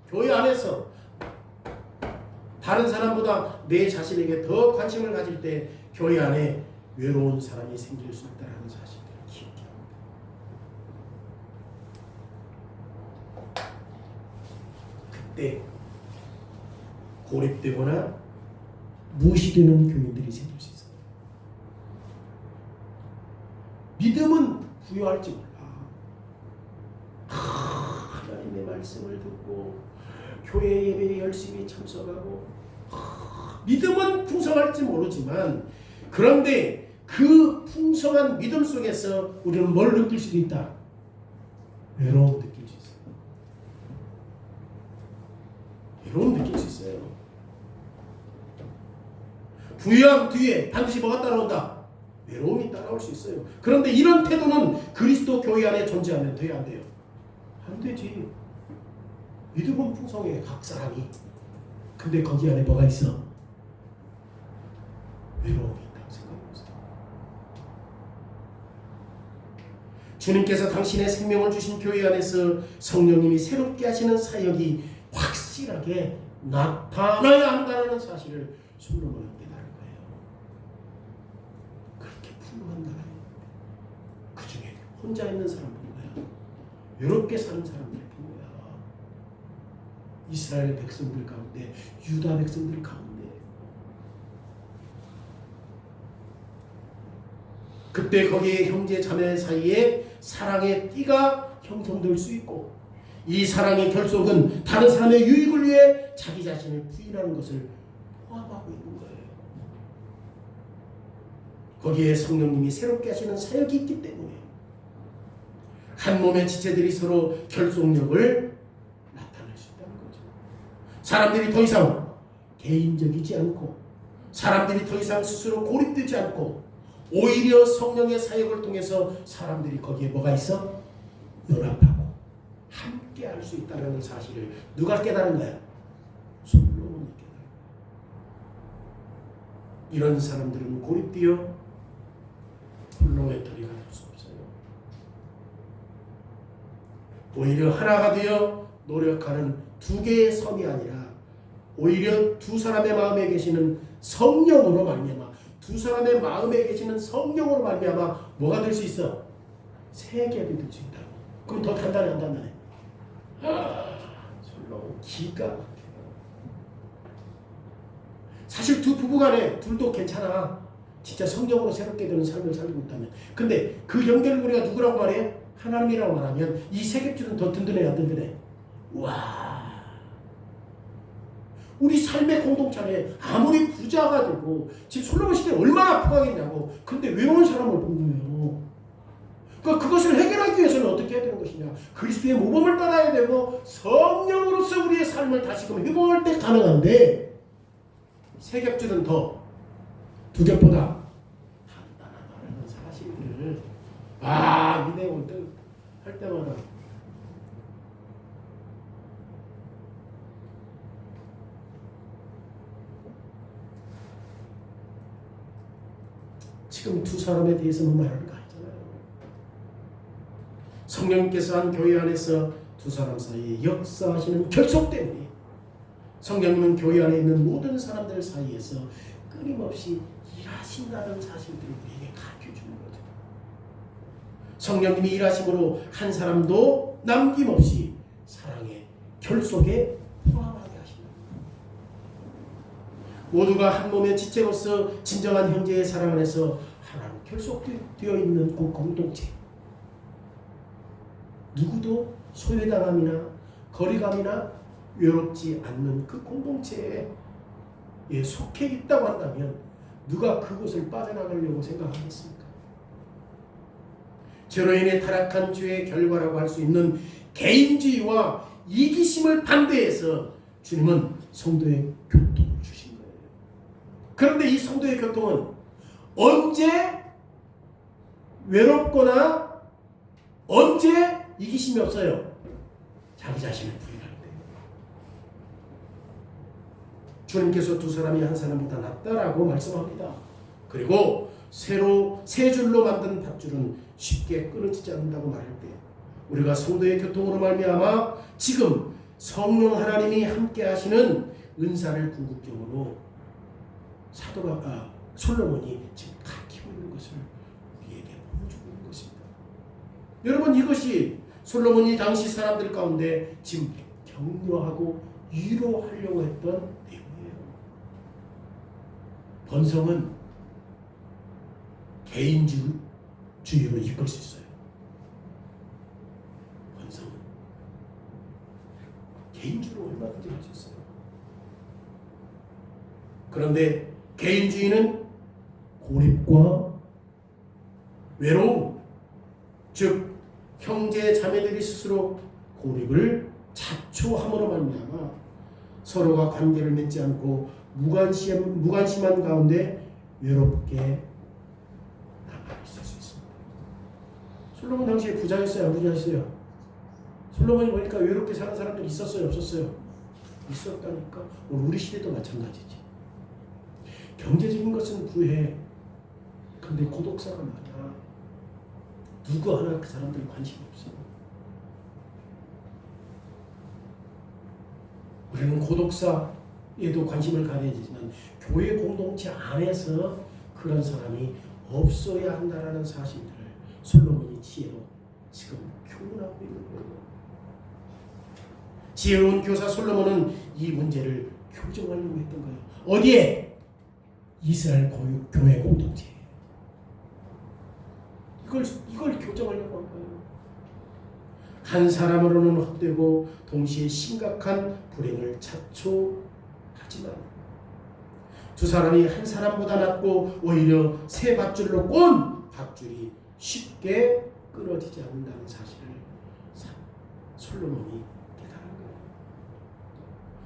교회 안에서 다른 사람보다 내 자신에게 더 관심을 가질 때 교회 안에 외로운 사람이 생길 수 있다는 사실을 기억해야 합니다. 그때 고립되거나 무시되는 교인들이 생길 수 있어요. 믿음은 부여할지 몰라. 하나님의 말씀을 듣고 교회 예배에 열심히 참석하고 믿음은 풍성할지 모르지만, 그런데 그 풍성한 믿음 속에서 우리는 뭘 느낄 수도 있다? 외로움 느낄 수 있어요. 외로움 느낄 수 있어요. 부유함 뒤에 반드시 뭐가 따라온다? 외로움이 따라올 수 있어요. 그런데 이런 태도는 그리스도 교회 안에 존재하면 돼야 안 돼요? 안 되지. 믿음은 풍성해, 각 사람이. 근데 거기 안에 뭐가 있어? 외로움이 있다고 생각해보세요. 주님께서 당신의 생명을 주신 교회 안에서 성령님이 새롭게 하시는 사역이 확실하게 나타나야 한다는 사실을 솔로몬은 깨달은 거예요. 그렇게 풍성한 나라에 그 중에 혼자 있는 사람뿐인 거야. 외롭게 사는 사람들뿐인 거야. 이스라엘 백성들 가운데, 유다 백성들 가운데. 그때 거기에 형제 자매 사이에 사랑의 띠가 형성될 수 있고, 이 사랑의 결속은 다른 사람의 유익을 위해 자기 자신을 부인하는 것을 포함하고 있는 거예요. 거기에 성령님이 새롭게 하시는 사역이 있기 때문에 한 몸의 지체들이 서로 결속력을 나타낼 수 있다는 거죠. 사람들이 더 이상 개인적이지 않고, 사람들이 더 이상 스스로 고립되지 않고, 오히려 성령의 사역을 통해서 사람들이 거기에 뭐가 있어? 연합하고 함께 할 수 있다는 사실을 누가 깨달은 거야? 솔로몬이 깨달은 거야. 이런 사람들은 고립되어 홀로 외톨이가 될 수 없어요. 오히려 하나가 되어 노력하는 두 개의 섬이 아니라 오히려 두 사람의 마음에 계시는 성령으로 말미암아, 두 사람의 마음에 계시는 성령으로 말미암아 뭐가 될 수 있어? 세 겹이 될 수 있다. 그럼 더 단단해 안 단단해? 솔로몬 기가 막혀요. 사실 두 부부간에 둘도 괜찮아. 진짜 성령으로 새롭게 되는 삶을 살고 있다면. 근데 그 연결을 우리가 누구라고 말해? 하나님이라고 말하면 이 세 겹줄은 더 든든해 안 든든해? 와, 우리 삶의 공동체 안에 아무리 부자가 되고, 지금 솔로몬 시대에 얼마나 부가겠냐고. 근데 외로운 사람을 본 거예요. 그것을 해결하기 위해서는 어떻게 해야 되는 것이냐? 그리스도의 모범을 따라야 되고 성령으로서 우리의 삶을 다시금 회복할 때 가능한데 세 겹줄은 더 두 겹보다 단단하다는 사실을 이 내용을 할 때마다 지금 두 사람에 대해서만 말하는 거 아니잖아요. 성령님께서 한 교회 안에서 두 사람 사이에 역사하시는 결속 때문에 성령님은 교회 안에 있는 모든 사람들 사이에서 끊임없이 일하신다는 사실들을 우리에게 가르쳐주는 거죠. 성령님이 일하심으로 한 사람도 남김없이 사랑의 결속에 포함하게 하십니다. 모두가 한 몸의 지체로서 진정한 형제의 사랑 안에서 하나로 결속되어 있는 그 공동체. 누구도 소외당함이나 거리감이나 외롭지 않는 그 공동체에 속해 있다고 한다면 누가 그곳을 빠져나가려고 생각하겠습니까? 죄로 인해 타락한 죄의 결과라고 할 수 있는 개인주의와 이기심을 반대해서 주님은 성도의 교통을 주신 거예요. 그런데 이 성도의 교통은 언제 외롭거나 언제 이기심이 없어요? 자기 자신을 부인할 때. 주님께서 두 사람이 한 사람보다 낫다라고 말씀합니다. 그리고 세 줄로 만든 밧줄은 쉽게 끊어지지 않는다고 말할 때 우리가 성도의 교통으로 말미암아 지금 성령 하나님이 함께 하시는 은사를 궁극적으로 솔로몬이 지금 가르치고 있는 것을 우리에게 보여주고 있는 것입니다. 여러분, 이것이 솔로몬이 당시 사람들 가운데 지금 격려하고 위로하려고 했던 내용이에요. 번성은 개인주의로 이끌 수 있어요. 번성은 개인주의로 얼마든지 할 수 있어요. 그런데 개인주의는 고립과 외로움, 즉 형제 자매들이 스스로 고립을 자초함으로 말미암아 서로가 관계를 맺지 않고 무관심한 가운데 외롭게 남아 있을 수 있습니다. 솔로몬 당시에 부자였어요, 안 부자였어요? 솔로몬이 보니까 외롭게 사는 사람들이 있었어요, 없었어요? 있었다니까. 오늘 우리 시대도 마찬가지지. 경제적인 것은 구해. 근데 고독사가 많아. 누구 하나 그 사람들 관심 없어. 우리는 고독사에도 관심을 가져야 되지만 교회 공동체 안에서 그런 사람이 없어야 한다라는 사실들을 솔로몬이 지혜로 지금 교훈하고 있는 거예요. 지혜로운 교사 솔로몬은 이 문제를 교정하려고 했던 거예요. 어디에? 이스라엘 교회 공동체에. 이걸 교정하려고 한 거예요. 한 사람으로는 헛되고 동시에 심각한 불행을 자초하지만 두 사람이 한 사람보다 낫고 오히려 세 밧줄로 꼰 밧줄이 쉽게 끊어지지 않는다는 사실을 솔로몬이 깨달은 거예요.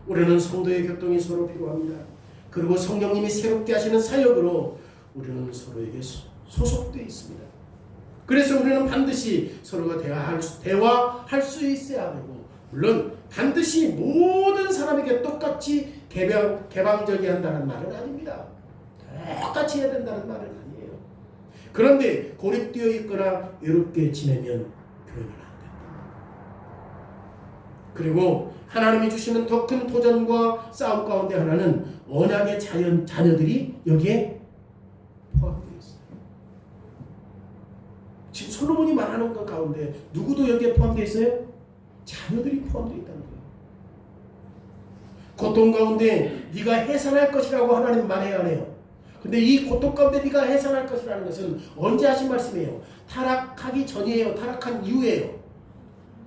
우리는 성도의 교통이 서로 필요합니다. 그리고 성령님이 새롭게 하시는 사역으로 우리는 서로에게 소속되어 있습니다. 그래서 우리는 반드시 서로가 대화할 수 있어야 되고, 물론 반드시 모든 사람에게 똑같이 개방적이 한다는 말은 아닙니다. 똑같이 해야 된다는 말은 아니에요. 그런데 고립되어 있거나 외롭게 지내면 교회는 안 된다. 그리고 하나님이 주시는 더 큰 도전과 싸움 가운데 하나는 언약의 자녀들이 여기에 포함되어 있어요. 지금 솔로몬이 말하는 것 가운데 누구도 여기에 포함되어 있어요? 자녀들이 포함되어 있다는 거예요. 고통 가운데 네가 해산할 것이라고 하나님 말해야 해요. 근데 이 고통 가운데 네가 해산할 것이라는 것은 언제 하신 말씀이에요? 타락하기 전이에요? 타락한 이후에요?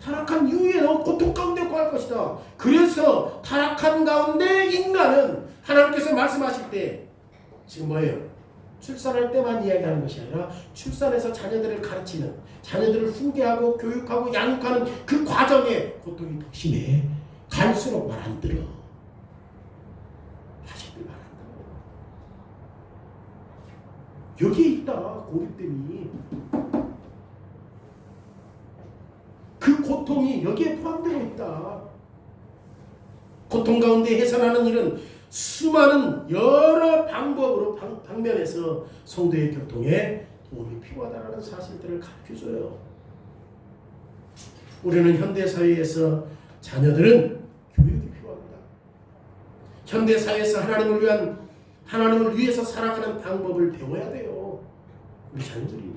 타락한 이후에 너 고통 가운데 구할 것이다. 그래서 타락한 가운데 인간은 하나님께서 말씀하실 때 지금 뭐예요? 출산할 때만 이야기하는 것이 아니라 출산해서 자녀들을 가르치는, 자녀들을 훈계하고 교육하고 양육하는 그 과정에 고통이 더 심해. 갈수록 말 안 들어. 자식들 말 안 들어. 여기에 있다, 고립됨이. 그 고통이 여기에 포함되어 있다. 고통 가운데 해산하는 일은 수많은 여러 방법으로 방면에서 성도의 교통에 도움이 필요하다는 사실들을 가르쳐줘요. 우리는 현대사회에서 자녀들은 교육이 필요합니다. 현대사회에서 하나님을 위해서 살아가는 방법을 배워야 돼요. 우리 자녀들이.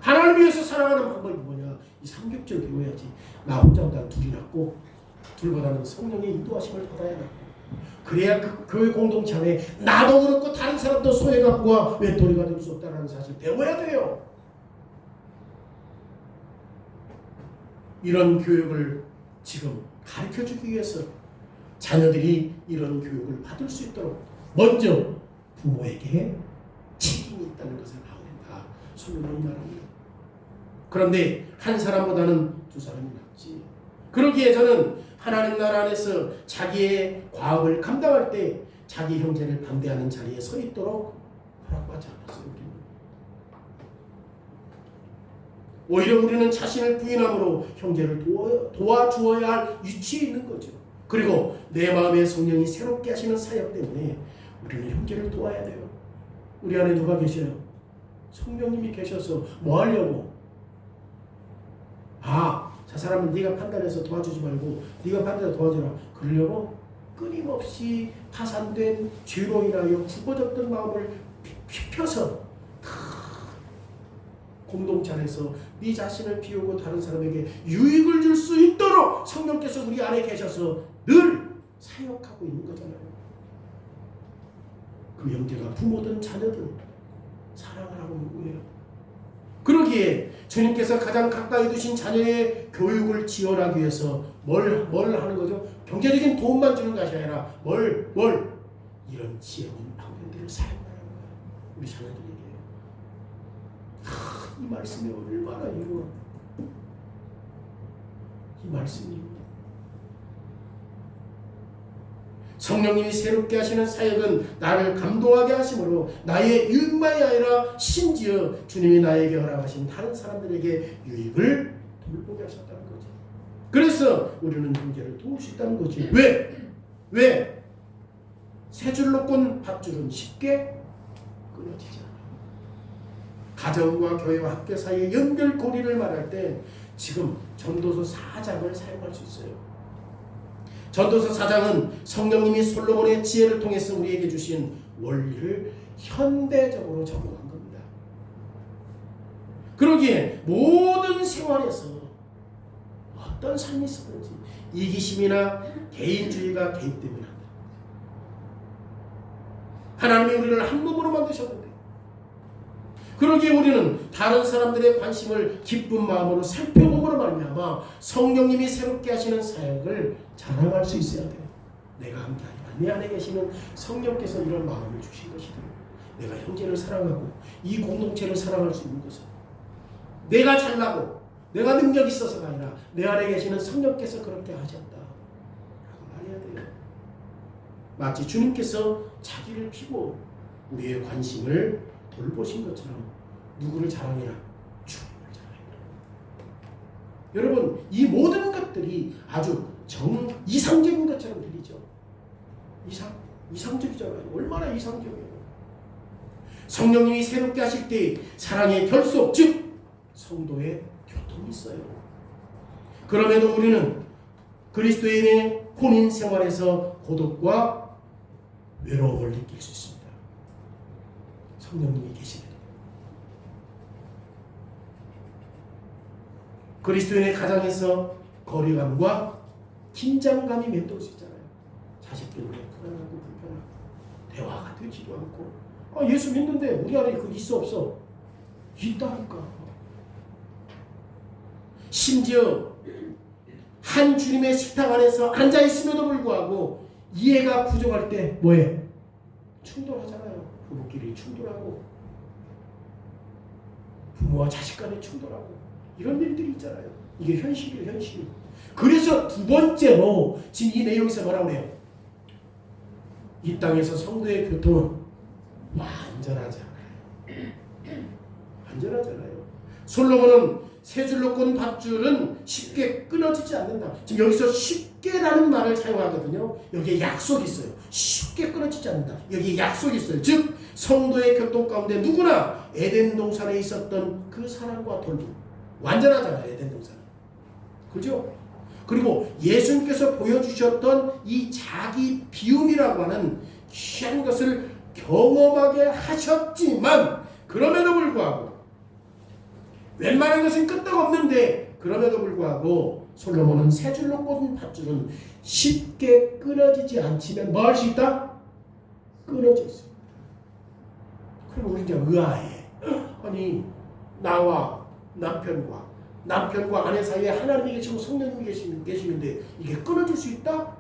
하나님을 위해서 살아가는 방법이 뭐냐? 이 3교절 배워야지. 나 혼자보다 둘이 낫고 둘보다는 성령의 인도하심을 받아야 돼. 그래야 그 교회 공동체 안에 나도 그렇고 다른 사람도 소외감과 외톨이가 될 수 없다는 사실 배워야 돼요. 이런 교육을 지금 가르쳐주기 위해서 자녀들이 이런 교육을 받을 수 있도록 먼저 부모에게 책임이 있다는 것을 배워야 된다. 성경이 말합니다. 그런데 한 사람보다는 두 사람이 낫지. 그러기에 저는 하나님 나라 안에서 자기의 과업을 감당할 때 자기 형제를 반대하는 자리에 서 있도록 허락받지 않았어요. 오히려 우리는 자신을 부인함으로 형제를 도와주어야 할 위치에 있는 거죠. 그리고 내 마음의 성령이 새롭게 하시는 사역 때문에 우리는 형제를 도와야 돼요. 우리 안에 누가 계셔요? 성령님이 계셔서 뭐 하려고? 저 사람은 네가 판단해서 도와주지 말고 네가 판단해서 도와주라. 그러려고 끊임없이 파산된 죄로 인하여 굽어졌던 마음을 피펴서 공동체 안에서 네 자신을 비우고 다른 사람에게 유익을 줄 수 있도록 성령께서 우리 안에 계셔서 늘 사역하고 있는 거잖아요. 그 형제가 부모든 자녀든 사랑을 하고 있는 거예요. 그러기에 주님께서 가장 가까이 두신 자녀의 교육을 지원하기 위해서 뭘 하는 거죠? 경제적인 도움만 주는 것이 아니라 이런 지혜로운 방법들을 사용하는 거예요. 우리 자녀들에게. 이 말씀이 얼마나 이루어. 이 말씀이 성령님이 새롭게 하시는 사역은 나를 감동하게 하심으로 나의 유익만이 아니라 심지어 주님이 나에게 허락하신 다른 사람들에게 유익을 돌보게 하셨다는 거지. 그래서 우리는 형제를 도울 수 있다는 거지. 왜? 세 줄로 꼰 밧줄은 쉽게 끊어지지 않아. 가정과 교회와 학교 사이의 연결고리를 말할 때 지금 전도서 4장을 사용할 수 있어요. 전도서 4장은 성령님이 솔로몬의 지혜를 통해서 우리에게 주신 원리를 현대적으로 적용한 겁니다. 그러기에 모든 생활에서 어떤 삶이 있었든지 이기심이나 개인주의가 개입되면 안 됩니다. 하나님이 우리를 한 몸으로 만드셨는데 그러기에 우리는 다른 사람들의 관심을 기쁜 마음으로 살펴봄으로 말미암아 성령님이 새롭게 하시는 사역을 자랑할 수 있어야 돼요. 내가 한 게 아니라 내 안에 계시는 성령께서 이런 마음을 주신 것이다. 내가 형제를 사랑하고 이 공동체를 사랑할 수 있는 것은 내가 잘나고 내가 능력이 있어서가 아니라 내 안에 계시는 성령께서 그렇게 하셨다 라고 말해야 돼요. 마치 주님께서 자기를 피고 우리의 관심을 돌보신 것처럼 누구를 자랑해라? 주님을 자랑해라. 여러분, 이 모든 것들이 아주 이상적인 것처럼 들리죠. 이상적이잖아요. 얼마나 이상적이에요. 성령님이 새롭게 하실 때 사랑의 결속, 즉 성도의 교통이 있어요. 그럼에도 우리는 그리스도인의 혼인 생활에서 고독과 외로움을 느낄 수 있습니다. 성령님이 계시면 그리스도인의 가정에서 거리감과 긴장감이 맴돌 수 있잖아요. 자식 때문에 불안하고 불편하고 대화가 되지도 않고 예수 믿는데 우리 안에 그거 있어 없어? 있다니까. 심지어 한 주님의 식탁 안에서 앉아있음에도 불구하고 이해가 부족할 때 뭐해? 충돌하잖아요. 부부끼리 충돌하고 부모와 자식 간에 충돌하고 이런 일들이 있잖아요. 이게 현실이에요, 현실. 그래서 두 번째로 지금 이 내용에서 뭐라고 해요? 이 땅에서 성도의 교통은 완전하지 않아요. 완전하잖아요. 솔로몬은 세 줄로 꼰 밧줄은 쉽게 끊어지지 않는다. 지금 여기서 쉽게라는 말을 사용하거든요. 여기에 약속이 있어요. 쉽게 끊어지지 않는다. 여기에 약속이 있어요. 즉 성도의 교통 가운데 누구나 에덴 동산에 있었던 그 사랑과 돌봄 완전하잖아요. 에덴 동산은. 그죠? 그리고 예수님께서 보여주셨던 이 자기 비움이라고 하는 귀한 것을 경험하게 하셨지만 그럼에도 불구하고 웬만한 것은 끄떡없는데 그럼에도 불구하고 솔로몬은 세 줄로 꽂은 밧줄은 쉽게 끊어지지 않지만 뭐 할 수 있다? 끊어질 수 있다. 그럼 우리 이제 의아해. 아니 나와 남편과 아내 사이에 하나님이 계시고 성령님이 계시는데 이게 끊어질 수 있다?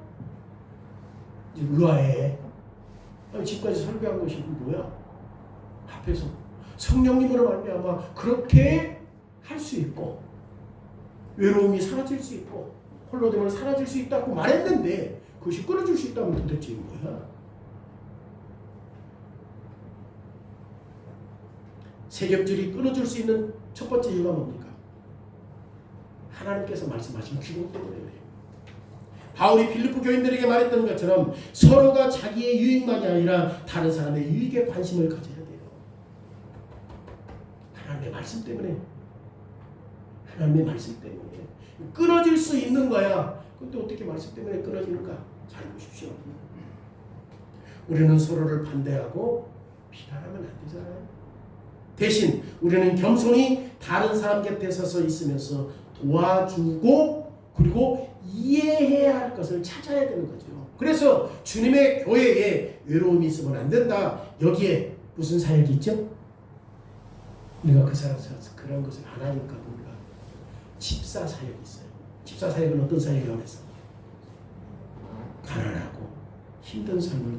이제 의아해. 아니 지금까지 설교한 것이 뭐야? 앞에서 성령님으로 말미암아 그렇게 할 수 있고 외로움이 사라질 수 있고 홀로됨을 사라질 수 있다고 말했는데 그것이 끊어질 수 있다면 도대체 뭐야? 세 겹줄이 끊어질 수 있는 첫 번째 이유가 뭡니까? 하나님께서 말씀하신 규범 때문에 그래요. 바울이 빌립보 교인들에게 말했던 것처럼 서로가 자기의 유익만이 아니라 다른 사람의 유익에 관심을 가져야 돼요. 하나님의 말씀 때문에 끊어질 수 있는 거야. 근데 어떻게 말씀 때문에 끊어지는가? 잘 보십시오. 우리는 서로를 반대하고 비난하면 안 되잖아요. 대신 우리는 겸손히 다른 사람 곁에 서서 있으면서 도와주고 그리고 이해해야 할 것을 찾아야 되는 거죠. 그래서 주님의 교회에 외로움이 있으면 안 된다. 여기에 무슨 사역이 있죠? 우리가 그 사람 그런 것을 안 하니까 우리가 집사 사역이 있어요. 집사 사역은 어떤 사역이라고 했어? 가난하고 힘든 삶을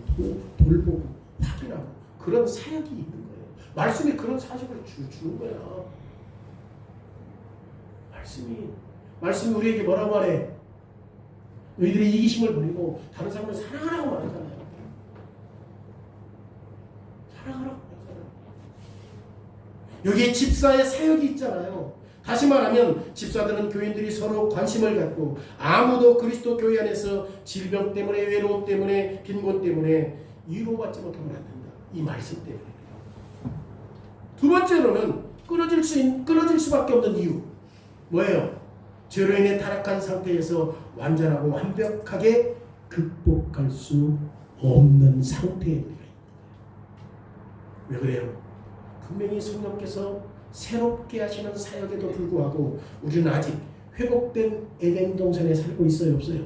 돌보고 확인하고 그런 사역이 있는 거예요. 말씀이 그런 사역을 주는 거야. 말씀이 우리에게 뭐라고 말해? 너희들의 이기심을 버리고 다른 사람을 사랑하라고 말하잖아요. 사랑하라고 말하잖아요. 여기에 집사의 사역이 있잖아요. 다시 말하면 집사들은 교인들이 서로 관심을 갖고 아무도 그리스도 교회 안에서 질병 때문에 외로움 때문에 빈곤 때문에 위로받지 못하면 안 된다. 이 말씀 때문에. 두 번째로는 끊어질 수밖에 없는 이유 뭐예요? 죄로 인해 타락한 상태에서 완전하고 완벽하게 극복할 수 없는 상태에 우리가 있는 거예요. 왜 그래요? 분명히 성령께서 새롭게 하시는 사역에도 불구하고 우리는 아직 회복된 에덴 동산에 살고 있어요? 없어요?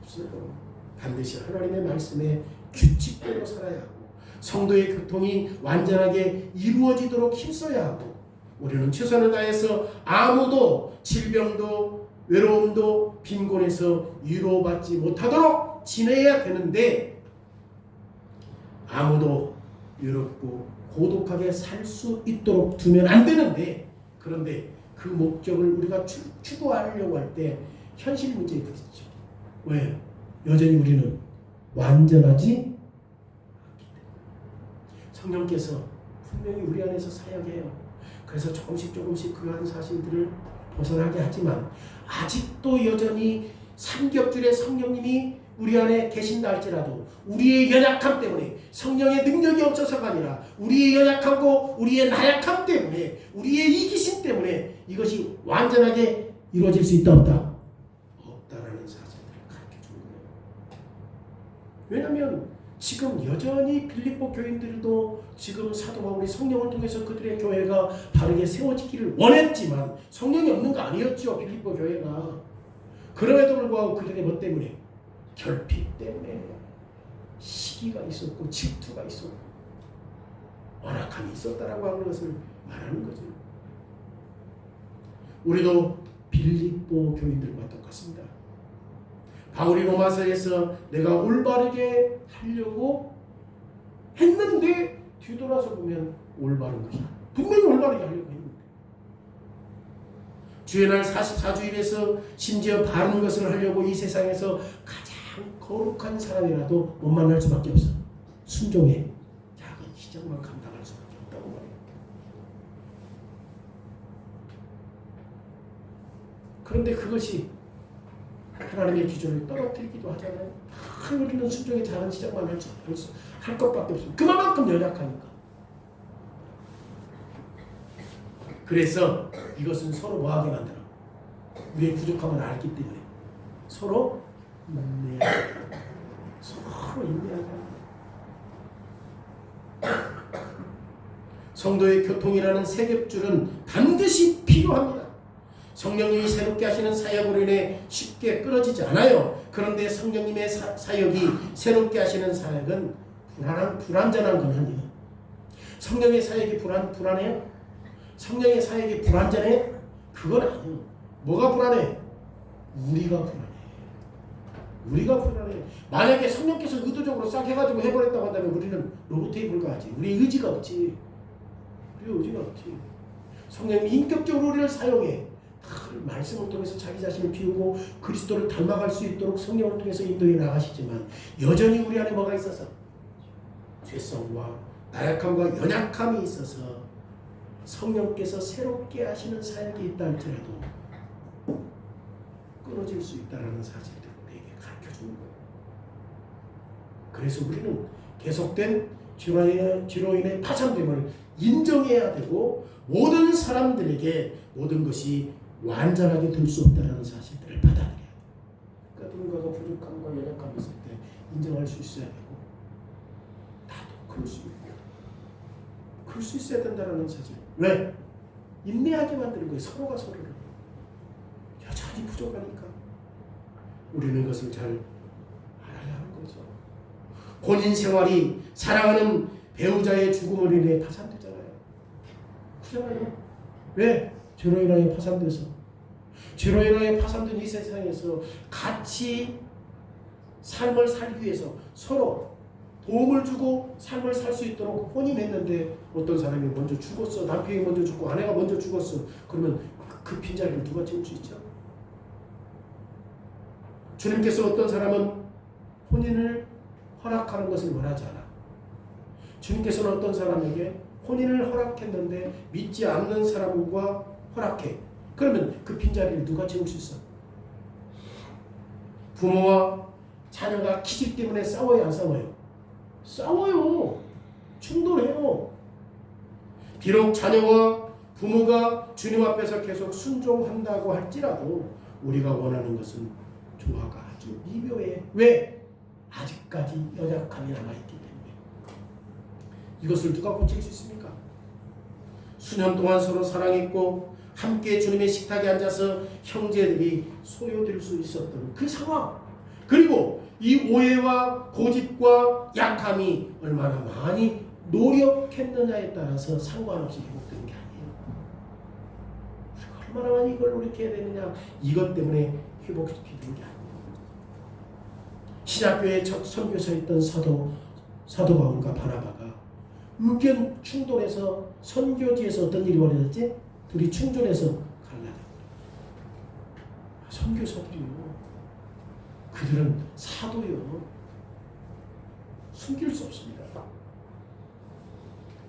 없어요. 반드시 하나님의 말씀에 규칙대로 살아야 하고 성도의 교통이 완전하게 이루어지도록 힘써야 하고 우리는 최선을 다해서 아무도 질병도 외로움도 빈곤에서 위로받지 못하도록 지내야 되는데 아무도 외롭고 고독하게 살 수 있도록 두면 안 되는데 그런데 그 목적을 우리가 추구하려고 할 때 현실 문제에 부딪히죠. 왜? 여전히 우리는 완전하지 않기 때문에. 성령께서 분명히 우리 안에서 사역해요. 그래서 조금씩 그러한 사실들을 벗어나게 하지만 아직도 여전히 삼겹줄의 성령님이 우리 안에 계신다 할지라도 우리의 연약함 때문에 성령의 능력이 없어서가 아니라 우리의 연약함과 우리의 나약함 때문에 우리의 이기심 때문에 이것이 완전하게 이루어질 수 있다 없다? 없다라는 사실을 가르쳐주는 거예요. 왜냐하면 지금 여전히 빌립보 교인들도 지금 사도 바울이 성령을 통해서 그들의 교회가 바르게 세워지기를 원했지만 성령이 없는 거 아니었죠. 빌립보 교회가. 그럼에도 불구하고 그들의 뭐 때문에? 결핍 때문에 시기가 있었고 질투가 있었고 완악함이 있었다라고 하는 것을 말하는 거죠. 우리도 빌립보 교인들과 똑같습니다. 바울이 로마서에서 내가 올바르게 하려고 했는데 뒤돌아서 보면 올바른 것이야. 분명히 올바르게 하려고 했는데 주의 날 44주일에서 심지어 바른 것을 하려고 이 세상에서 가장 거룩한 사람이라도 못 만날 수밖에 없어. 순종의 작은 시작만 감당할 수밖에 없다고 말해요. 그런데 그것이 하나님의 기준을 떨어뜨리기도 하잖아요. 우리는 순종의 작은 시작만 할 것밖에 없어요. 그만큼 연약하니까. 그래서 이것은 서로 뭐하게 만들어? 우리의 부족함을 알기 때문에 서로 인내하게, 서로 인내하게. 성도의 교통이라는 세겹줄은 반드시 필요합니다. 성령님이 새롭게 하시는 사역으로 인해 쉽게 끊어지지 않아요. 그런데 성령님의 사역이 새롭게 하시는 사역은 불완전한 건 아니에요. 성령의 사역이 불안해요? 성령의 사역이 불완전해? 그건 아니에요. 뭐가 불안해? 우리가 불안해. 우리가 불안해. 만약에 성령께서 의도적으로 싹 해가지고 해버렸다고 한다면 우리는 로봇에 불과하지. 우리 의지가 없지. 우리 의지가 없지. 성령님이 인격적으로 우리를 사용해. 말씀을 통해서 자기 자신을 비우고 그리스도를 닮아갈 수 있도록 성령을 통해서 인도해 나가시지만 여전히 우리 안에 뭐가 있어서 죄성과 나약함과 연약함이 있어서 성령께서 새롭게 하시는 사역이 있다 할지라도 끊어질 수 있다는 사실을 우리에게 가르쳐주는 거예요. 그래서 우리는 계속된 죄로 인해 파산됨을 인정해야 되고 모든 사람들에게 모든 것이 완전하게 될 수 없다는 사실들을 받아들여야 돼요. 그러니까 누군가가 부족함과 연약함이 있을 때 인정할 수 있어야 되고 나도 그럴 수 있고 그럴 수 있어야 된다는 사실. 왜? 인내하게 만드는 거예요. 서로가 서로를. 여전히 부족하니까 우리는 그것을 잘 알아야 하는 거죠. 혼인 생활이 사랑하는 배우자의 죽음으로 인해 파산되잖아요. 그렇잖아요. 왜? 죄로 인하여 파산돼서. 죄로 인하여 파산된 이 세상에서 같이 삶을 살기 위해서 서로 도움을 주고 삶을 살 수 있도록 혼인했는데 어떤 사람이 먼저 죽었어. 남편이 먼저 죽고 아내가 먼저 죽었어. 그러면 그 빈자리를 누가 채울 수 있죠? 주님께서 어떤 사람은 혼인을 허락하는 것을 원하지 않아. 주님께서는 어떤 사람에게 혼인을 허락했는데 믿지 않는 사람과 허락해. 그러면 그 빈자리를 누가 채울 수 있어? 부모와 자녀가 기질 때문에 싸워요, 안 싸워요? 싸워요. 충돌해요. 비록 자녀와 부모가 주님 앞에서 계속 순종한다고 할지라도 우리가 원하는 것은 조화가 아주 미묘해. 왜? 아직까지 연약함이 남아있기 때문에. 이것을 누가 고칠 수 있습니까? 수년 동안 서로 사랑했고 함께 주님의 식탁에 앉아서 형제들이 소요될 수 있었던 그 상황, 그리고 이 오해와 고집과 약함이 얼마나 많이 노력했느냐에 따라서 상관없이 회복되는 게 아니에요. 얼마나 많이 이걸 노력해야 되느냐, 이것 때문에 회복시키는 게 아니에요. 신학교에 첫 선교사였던 사도 바울과 바나바가 의견 충돌해서 선교지에서 어떤 일이 벌어졌지? 둘이 충돌해서 갈라져. 선교사들이요. 그들은 사도요. 숨길 수 없습니다.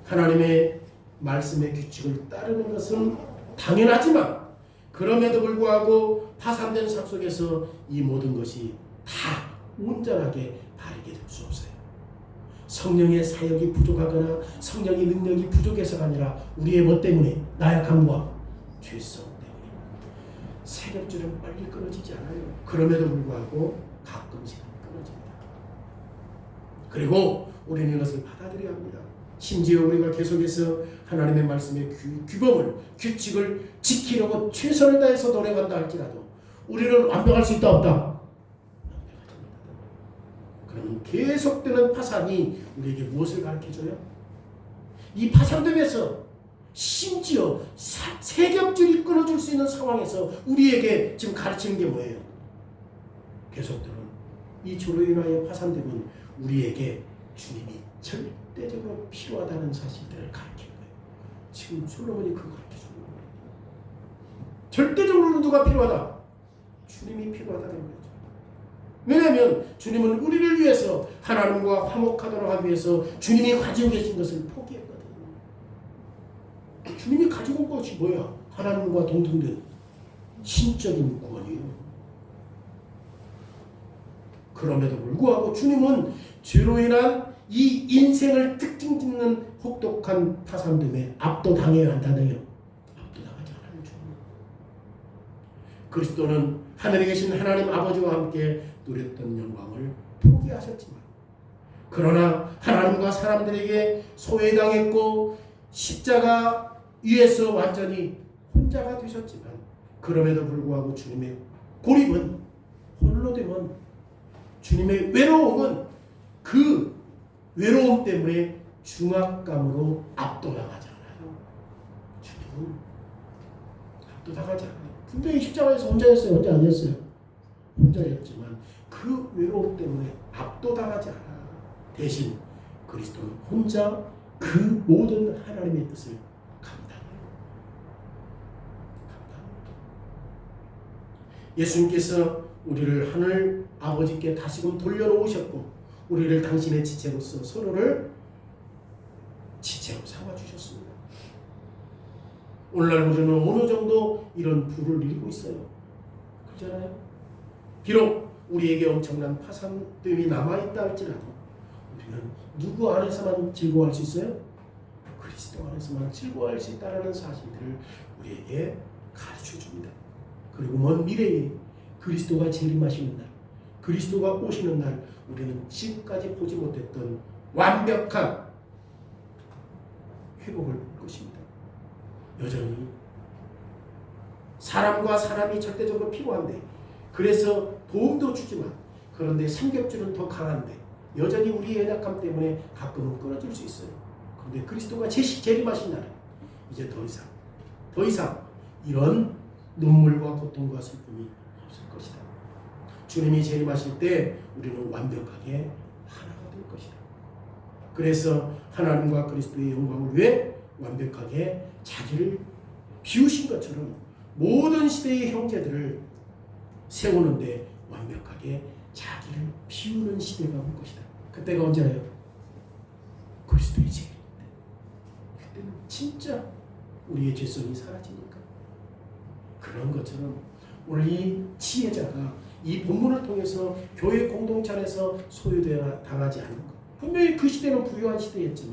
하나님의 말씀의 규칙을 따르는 것은 당연하지만 그럼에도 불구하고 파산된 삶 속에서 이 모든 것이 다 온전하게 바르게 될 수 없어요. 성령의 사역이 부족하거나 성령의 능력이 부족해서가 아니라 우리의 뭐 때문에? 나약함과 죄성 때문에. 세력줄은 빨리 끊어지지 않아요. 그럼에도 불구하고 가끔씩 끊어집니다. 그리고 우리는 이것을 받아들여야 합니다. 심지어 우리가 계속해서 하나님의 말씀의 규범을, 규칙을 지키려고 최선을 다해서 노력한다 할지라도 우리는 완벽할 수 있다 없다? 그럼 계속되는 파산이 우리에게 무엇을 가르쳐줘요? 이 파산됨에서 심지어 세겹줄이 끊어질 수 있는 상황에서 우리에게 지금 가르치는 게 뭐예요? 계속되는 이 죄로 인하여 파산됨은 우리에게 주님이 절대적으로 필요하다는 사실들을 가르친 거예요. 지금 솔로몬이 그거 가르쳐주는 거예요. 절대적으로 누가 필요하다? 주님이 필요하다는 거죠. 왜냐하면 주님은 우리를 위해서 하나님과 화목하도록 하기 위해서 주님이 가지고 계신 것을 포기했거든요. 주님이 가지고 온 것이 뭐야? 하나님과 동등된 신적인 구원이에요. 그럼에도 불구하고 주님은 죄로 인한 이 인생을 특징 짓는 혹독한 파산됨에 압도당해야 한다네요. 압도당하지 않아요. 주님은. 그리스도는 하늘에 계신 하나님 아버지와 함께 누렸던 영광을 포기하셨지만, 그러나 하나님과 사람들에게 소외당했고 십자가 위에서 완전히 혼자가 되셨지만, 그럼에도 불구하고 주님의 고립은, 홀로됨은, 주님의 외로움은 그 외로움 때문에 중압감으로 압도당하지 않아요. 주님은 압도당하지 않아요. 분명히 십자가에서 혼자였어요. 혼자 아니었어요. 혼자였지만 그 외로움 때문에 압도당하지 않아. 대신 그리스도는 혼자 그 모든 하나님의 뜻을 감당해요. 예수님께서 우리를 하늘 아버지께 다시금 돌려놓으셨고, 우리를 당신의 지체로서 서로를 지체로 삼아주셨습니다. 오늘날 우리는 어느 정도 이런 부를 누리고 있어요. 그렇잖아요? 비록 우리에게 엄청난 파산됨이 남아있다 할지라도 우리는 누구 안에서만 즐거워할 수 있어요? 그리스도 안에서만 즐거워할 수 있다는 사실들을 우리에게 가르쳐줍니다. 그리고 먼 미래에 그리스도가 재림하시는 날, 그리스도가 오시는 날, 우리는 지금까지 보지 못했던 완벽한 회복을 볼 것입니다. 여전히 사람과 사람이 절대적으로 필요한데, 그래서 도움도 주지만, 그런데 삼겹줄은 더 강한데 여전히 우리의 연약함 때문에 가끔은 끊어질 수 있어요. 그런데 그리스도가 재림하신 날은 이제 더 이상 이런 눈물과 고통과 슬픔이 없을 것이다. 주님이 재림하실 때 우리는 완벽하게 하나가 될 것이다. 그래서 하나님과 그리스도의 영광을 위해 완벽하게 자기를 비우신 것처럼 모든 시대의 형제들을 세우는데 완벽하게 자기를 비우는 시대가 올 것이다. 그때가 언제예요? 그리스도의 재림. 그때는 진짜 우리의 죄성이 사라지니까. 그런 것처럼 오늘 이 지혜자가 이 본문을 통해서 교회 공동체 안에서 소유되어 당하지 않는 것. 분명히 그 시대는 부유한 시대였지만